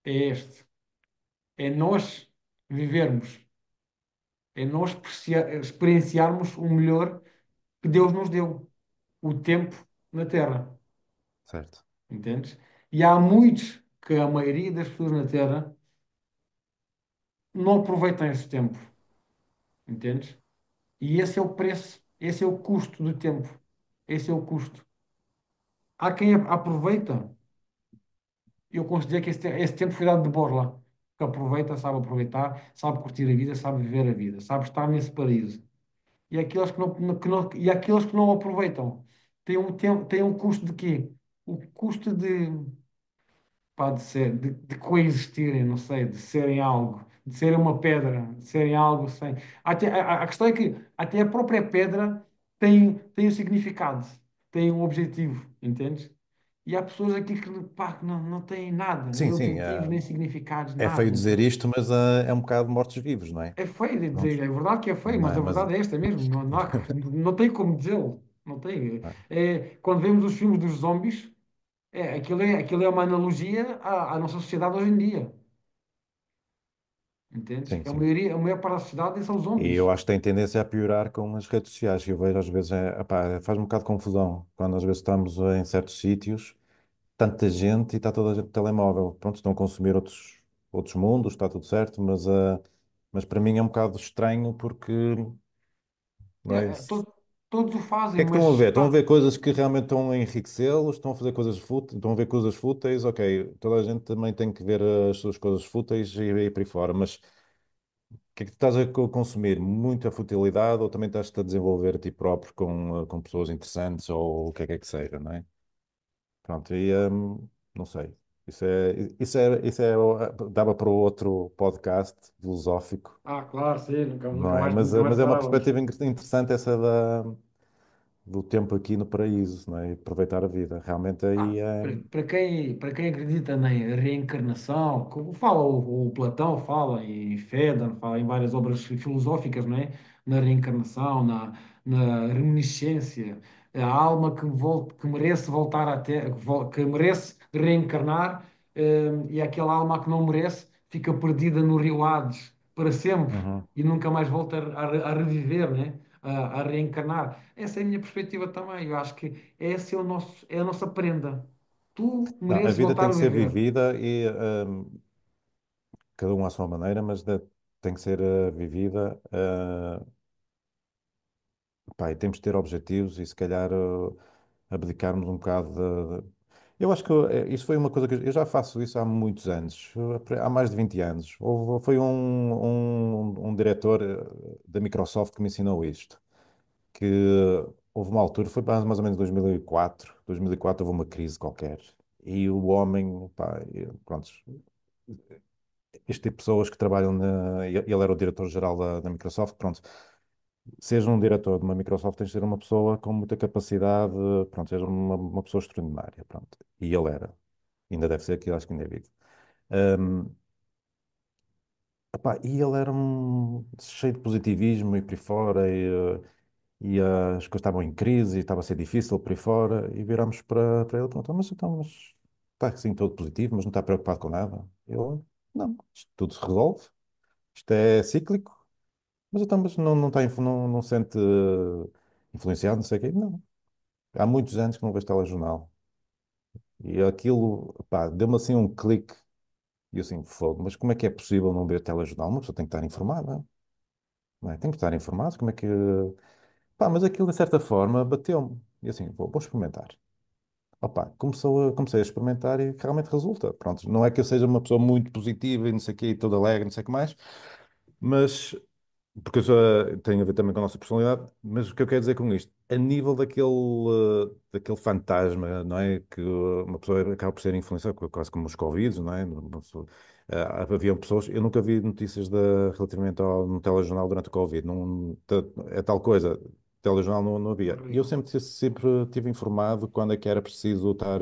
é este. É nós vivermos, é nós experienciarmos o melhor que Deus nos deu, o tempo na Terra, Certo. entendes? E há muitos que a maioria das pessoas na Terra não aproveitam esse tempo, entendes? E esse é o preço, esse é o custo do tempo, esse é o custo. Há quem aproveita, eu considero que esse tempo foi dado de borla, que aproveita, sabe aproveitar, sabe curtir a vida, sabe viver a vida, sabe estar nesse paraíso. E aqueles que não aproveitam têm um custo de quê? O custo de coexistirem, não sei, de serem algo, de serem uma pedra, de serem algo sem. A questão é que até a própria pedra tem um significado, tem um objetivo, entendes? E há pessoas aqui que, pá, que não têm nada, nem Sim, sim. objetivos, nem significados, É feio nada, dizer entendes? isto, mas é um bocado mortos-vivos, não é? É feio de dizer, Prontos. é verdade que é feio, Não mas é? a Mas, verdade é esta mesmo, não tem como dizê-lo. Não tem. não é? Quando vemos os filmes dos zombies, aquilo é uma analogia à nossa sociedade hoje em dia. Entendes? Sim, Que a sim. maioria, a maior parte da sociedade são E zombies. eu acho que tem tendência a piorar com as redes sociais, que eu vejo às vezes, epá, faz um bocado de confusão, quando às vezes estamos em certos sítios, tanta gente e está toda a gente no telemóvel. Pronto, estão a consumir outros mundos, está tudo certo, mas para mim é um bocado estranho porque, É, não é? é, todo- isso? todos o Que fazem, é que estão a mas ver? Estão a ver coisas que realmente estão a enriquecê-los, estão a fazer coisas fúteis, estão a ver coisas fúteis, ok, toda a gente também tem que ver as suas coisas fúteis e por aí fora, mas o que é que tu estás a consumir? Muita futilidade ou também estás-te a desenvolver a ti próprio com pessoas interessantes ou o que é que seja, não é? Pronto, e não sei. Dava para outro podcast filosófico, claro, sim, não é? nunca mais Mas é uma parávamos. perspectiva interessante essa do tempo aqui no paraíso, não é? E aproveitar a vida. Realmente aí é. Para quem acredita na reencarnação, como fala o Platão, fala e Fédon, fala em várias obras filosóficas, não é? Na reencarnação, na reminiscência, a alma que merece voltar à Terra, que merece reencarnar, e aquela alma que não merece fica perdida no rio Hades para sempre Uhum. e nunca mais volta a reviver, né? A reencarnar. Essa é a minha perspectiva também. Eu acho que esse é é a nossa prenda. Tu Não, a mereces vida voltar tem a que ser viver. vivida e cada um à sua maneira, tem que ser vivida. Pá, e temos que ter objetivos e se calhar abdicarmos um bocado Eu acho que isso foi uma coisa que eu já faço isso há muitos anos, há mais de 20 anos. Foi um diretor da Microsoft que me ensinou isto, que houve uma altura, foi mais ou menos 2004 houve uma crise qualquer. E o homem, pá, pronto, este tipo de pessoas que trabalham ele era o diretor-geral da Microsoft, pronto. Seja um diretor de uma Microsoft, tens de ser uma pessoa com muita capacidade, pronto, seja uma pessoa extraordinária, pronto. E ele era. Ainda deve ser aqui, acho que ainda é vivo. Ahm, Epá, e ele era cheio de positivismo e por aí fora, e as coisas estavam em crise, e estava a ser difícil por aí fora, e virámos para ele, pronto, mas está assim todo positivo, mas não está preocupado com nada. Eu, não, isto tudo se resolve, isto é cíclico. Mas não, está, não sente influenciado, não sei o quê. Não. Há muitos anos que não vejo telejornal. E aquilo, pá, deu-me assim um clique. E eu assim, fogo, mas como é que é possível não ver telejornal? Uma pessoa tem que estar informada, não é? Tem que estar informado, como é que... Pá, mas aquilo, de certa forma, bateu-me. E assim, vou experimentar. Opa, comecei a experimentar e realmente resulta. Pronto, não é que eu seja uma pessoa muito positiva e não sei o quê, e toda alegre, não sei o que mais, mas porque eu já tenho a ver também com a nossa personalidade, mas o que eu quero dizer com isto, a nível daquele fantasma, não é? Que uma pessoa acaba por ser influenciada, quase como os Covid, não é? Havia pessoas, eu nunca vi notícias relativamente no telejornal durante o Covid, não, é tal coisa, telejornal não havia. E eu Terrível. sempre estive informado quando é que era preciso estar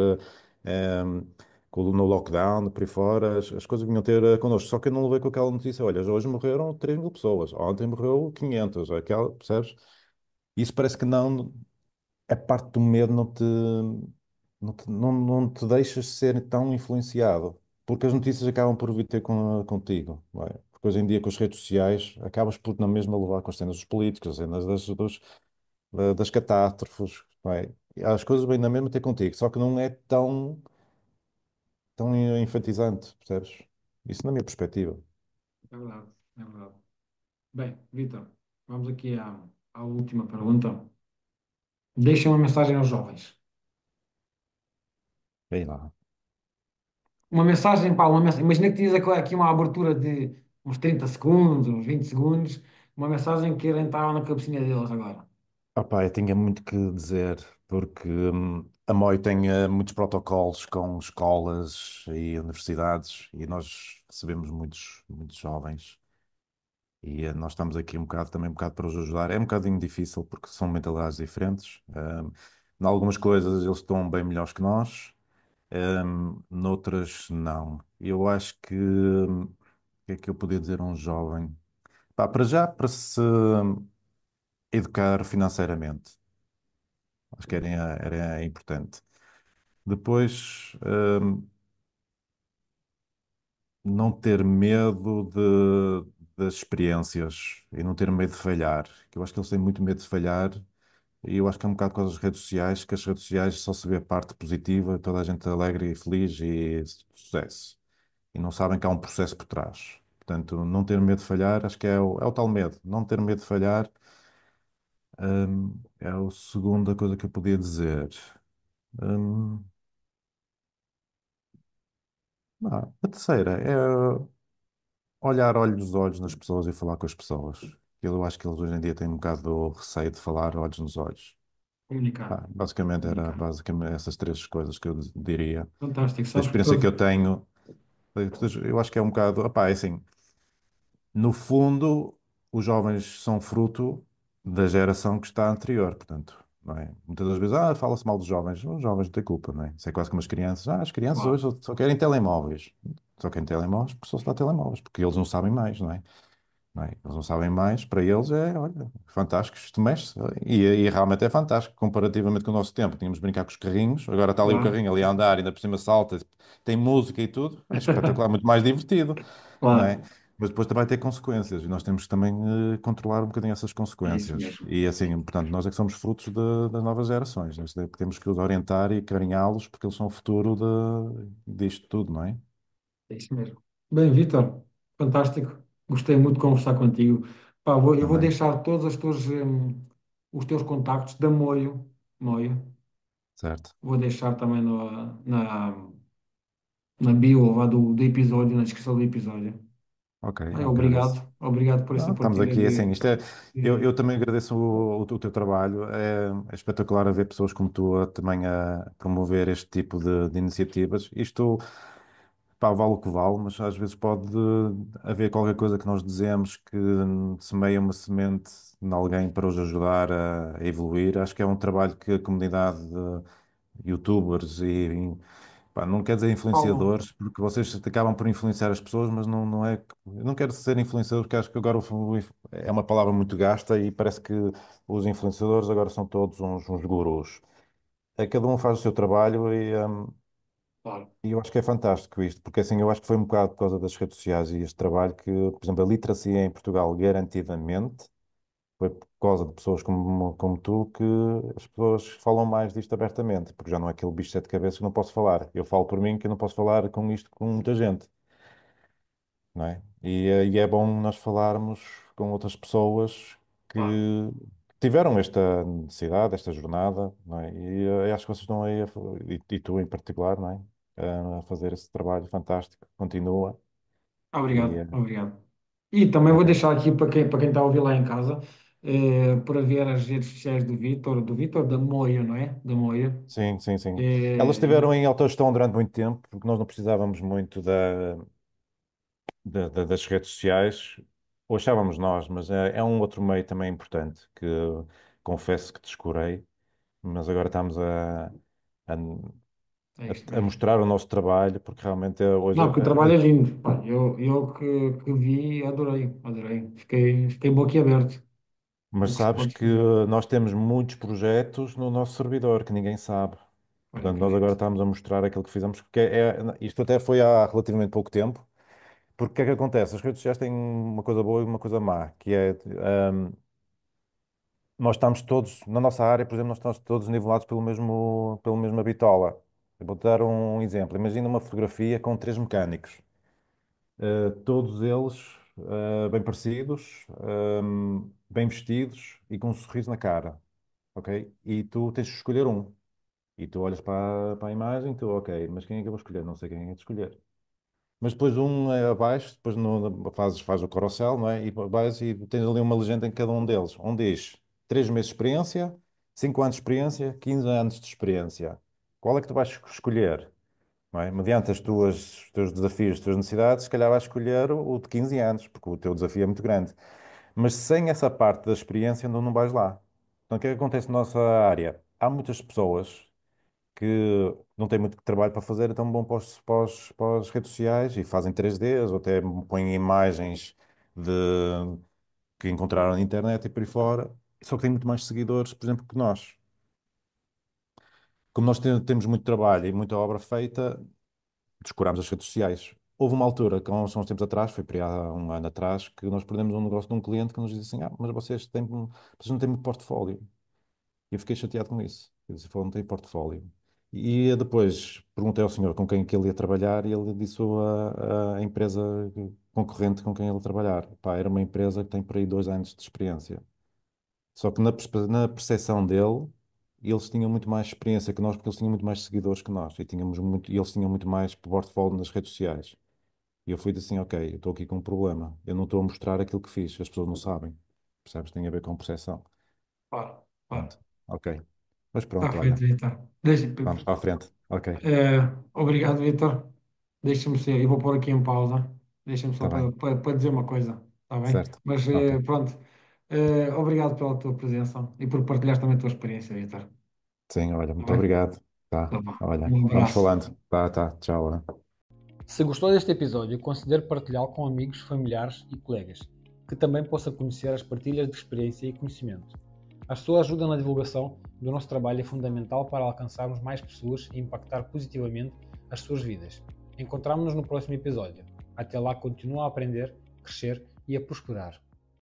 no lockdown, por aí fora, as coisas vinham ter connosco. Só que eu não levei com aquela notícia, olha, hoje morreram 3.000 pessoas, ontem morreu 500, aquela, percebes? Isso parece que não, a parte do medo não te deixas ser tão influenciado, porque as notícias acabam por vir ter contigo, não é? Porque hoje em dia com as redes sociais acabas por na mesma levar com as cenas dos políticos, as cenas das catástrofes, não é? E as coisas vêm na mesma ter contigo, só que não é tão enfatizante, percebes? Isso na minha perspectiva. É verdade, é verdade. Bem, Vitor, vamos aqui à última pergunta. Deixa uma mensagem aos jovens. Vem lá. Uma mensagem, pá, imagina que tinhas aqui uma abertura de uns 30 segundos, uns 20 segundos, uma mensagem que entrava na cabecinha deles agora. Opá, eu tinha muito que dizer, porque a MOI tem muitos protocolos com escolas e universidades e nós recebemos muitos jovens e nós estamos aqui também um bocado para os ajudar. É um bocadinho difícil porque são mentalidades diferentes. Em algumas coisas eles estão bem melhores que nós, noutras não. Eu acho o que é que eu podia dizer a um jovem? Pá, para já, para se educar financeiramente. Acho que era importante. Depois, não ter medo das experiências e não ter medo de falhar. Que eu acho que eles têm muito medo de falhar e eu acho que é um bocado com as redes sociais, que as redes sociais só se vê a parte positiva, toda a gente alegre e feliz e sucesso. E não sabem que há um processo por trás. Portanto, não ter medo de falhar, acho que é o tal medo. Não ter medo de falhar. É a segunda coisa que eu podia dizer. Hum, a terceira é olhar olhos nos olhos nas pessoas e falar com as pessoas. Eu acho que eles hoje em dia têm um bocado do receio de falar olhos nos olhos. Comunicar. Basicamente era Comunicar. basicamente essas três coisas que eu diria. Fantástico. Da Sabes que experiência que todo. eu tenho, eu acho que é um bocado, opá, é assim, no fundo, os jovens são fruto da geração que está anterior, portanto, não é? Muitas das vezes, fala-se mal dos jovens. Os jovens não têm culpa, não é? Isso é quase como as crianças. As crianças hoje Claro, só querem telemóveis. Só querem telemóveis porque só se dá telemóveis, porque eles não sabem mais, não é? Eles não sabem mais, para eles é, olha, fantástico, isto mexe. E realmente é fantástico, comparativamente com o nosso tempo. Tínhamos de brincar com os carrinhos, agora está ali o claro. carrinho ali a andar, ainda por cima salta, tem música e tudo, é espetacular, muito mais divertido, não é? Claro. Mas depois também tem consequências e nós temos que também controlar um bocadinho essas É isso consequências. mesmo. E assim, portanto, nós é que somos frutos das novas gerações, nós temos que os orientar e carinhá-los porque eles são o futuro disto tudo, não é? É isso mesmo. Bem, Vitor, fantástico. Gostei muito de conversar contigo. Pá, eu vou Também, deixar todos os teus contactos da Moio. certo? Vou deixar também na bio vá, do episódio, na descrição do episódio. Ok, Bem, agradeço. obrigado por essa Não, estamos partilha aqui, assim, eu de- também agradeço o teu trabalho. É espetacular haver pessoas como tu também a promover este tipo de iniciativas. Isto, pá, vale o que vale, mas às vezes pode haver qualquer coisa que nós dizemos que semeia uma semente em alguém para os ajudar a evoluir. Acho que é um trabalho que a comunidade de YouTubers e pá, não quer dizer Paulo, influenciadores, porque vocês acabam por influenciar as pessoas, mas não é. Eu não quero ser influenciador, porque acho que agora é uma palavra muito gasta e parece que os influenciadores agora são todos uns gurus. Cada um faz o seu trabalho claro. e eu acho que é fantástico isto, porque assim, eu acho que foi um bocado por causa das redes sociais e este trabalho que, por exemplo, a literacia em Portugal, garantidamente, foi por causa de pessoas como tu que as pessoas falam mais disto abertamente, porque já não é aquele bicho de sete cabeças que não posso falar. Eu falo por mim que eu não posso falar com isto com muita gente, não é? E é bom nós falarmos com outras pessoas que Claro. tiveram esta necessidade, esta jornada, não é? E acho que vocês estão aí, e tu em particular, não é? A fazer esse trabalho fantástico. Continua. E, Obrigado, obrigado. E também vou ok. deixar aqui para quem está a ouvir lá em casa, para ver as redes sociais do Vitor, da Moia, não é? Da Moia. Sim, sim, sim. Elas Eh, estiveram em autogestão durante muito tempo, porque nós não precisávamos muito das redes sociais, ou achávamos nós, mas é um outro meio também importante, que confesso que descurei, mas agora estamos a, é isso a mesmo. mostrar o nosso trabalho, porque realmente hoje Não, porque o trabalho é lindo. Pá, eu que vi, adorei, adorei. Fiquei boquiaberto com mas o que se sabes pode que fazer. nós temos muitos projetos no nosso servidor que ninguém sabe. Olha, Portanto, nós agora acredito. estamos a mostrar aquilo que fizemos, porque isto até foi há relativamente pouco tempo. Porque o que é que acontece? As redes sociais têm uma coisa boa e uma coisa má, que é, nós estamos todos, na nossa área, por exemplo, nós estamos todos nivelados pela mesma bitola. Eu vou-te dar um exemplo. Imagina uma fotografia com três mecânicos, todos eles bem parecidos, bem vestidos e com um sorriso na cara, ok? E tu tens de escolher um. E tu olhas para a imagem e tu, ok, mas quem é que eu vou escolher? Não sei quem é de escolher. Mas depois um é abaixo, depois faz o carrossel, não é? E vais e tens ali uma legenda em cada um deles, onde diz 3 meses de experiência, 5 anos de experiência, 15 anos de experiência. Qual é que tu vais escolher? Não é? Mediante os teus desafios, as tuas necessidades, se calhar vais escolher o de 15 anos, porque o teu desafio é muito grande. Mas sem essa parte da experiência, não vais lá. Então, o que é que acontece na nossa área? Há muitas pessoas que não têm muito trabalho para fazer, então vão para as redes sociais e fazem 3Ds ou até põem imagens de, que encontraram na internet e por aí fora, só que têm muito mais seguidores, por exemplo, que nós. Como nós temos muito trabalho e muita obra feita, descurámos as redes sociais. Houve uma altura, que há uns tempos atrás, foi por aí há um ano atrás, que nós perdemos um negócio de um cliente que nos disse assim: mas vocês não têm muito portfólio. E eu fiquei chateado com isso. Eu disse, não tem portfólio. E depois perguntei ao senhor com quem que ele ia trabalhar e ele disse a empresa concorrente com quem ele ia trabalhar. Pá, era uma empresa que tem por aí 2 anos de experiência. Só que na percepção dele, eles tinham muito mais experiência que nós, porque eles tinham muito mais seguidores que nós e eles tinham muito mais portfólio nas redes sociais. E eu fui assim, ok, eu estou aqui com um problema. Eu não estou a mostrar aquilo que fiz, as pessoas não sabem. Percebes? Tem a ver com percepção. Claro, claro. Pronto, ok. Mas Está pronto, feito, olha, Vitor. vamos para a frente. Ok, Obrigado, Vitor. Deixa-me ser, eu vou pôr aqui em pausa. Deixa-me só está bem, para dizer uma coisa, está bem? certo. Mas Ok. pronto. Obrigado pela tua presença e por partilhares também a tua experiência, Vitor. Sim, olha, Está muito bem? obrigado. Tá, Tá bom. olha, Um vamos abraço. falando. Tá, tá, tchau. Se gostou deste episódio, considere partilhá-lo com amigos, familiares e colegas, que também possam conhecer as partilhas de experiência e conhecimento. A sua ajuda na divulgação do nosso trabalho é fundamental para alcançarmos mais pessoas e impactar positivamente as suas vidas. Encontramo-nos no próximo episódio. Até lá, continua a aprender, crescer e a prosperar.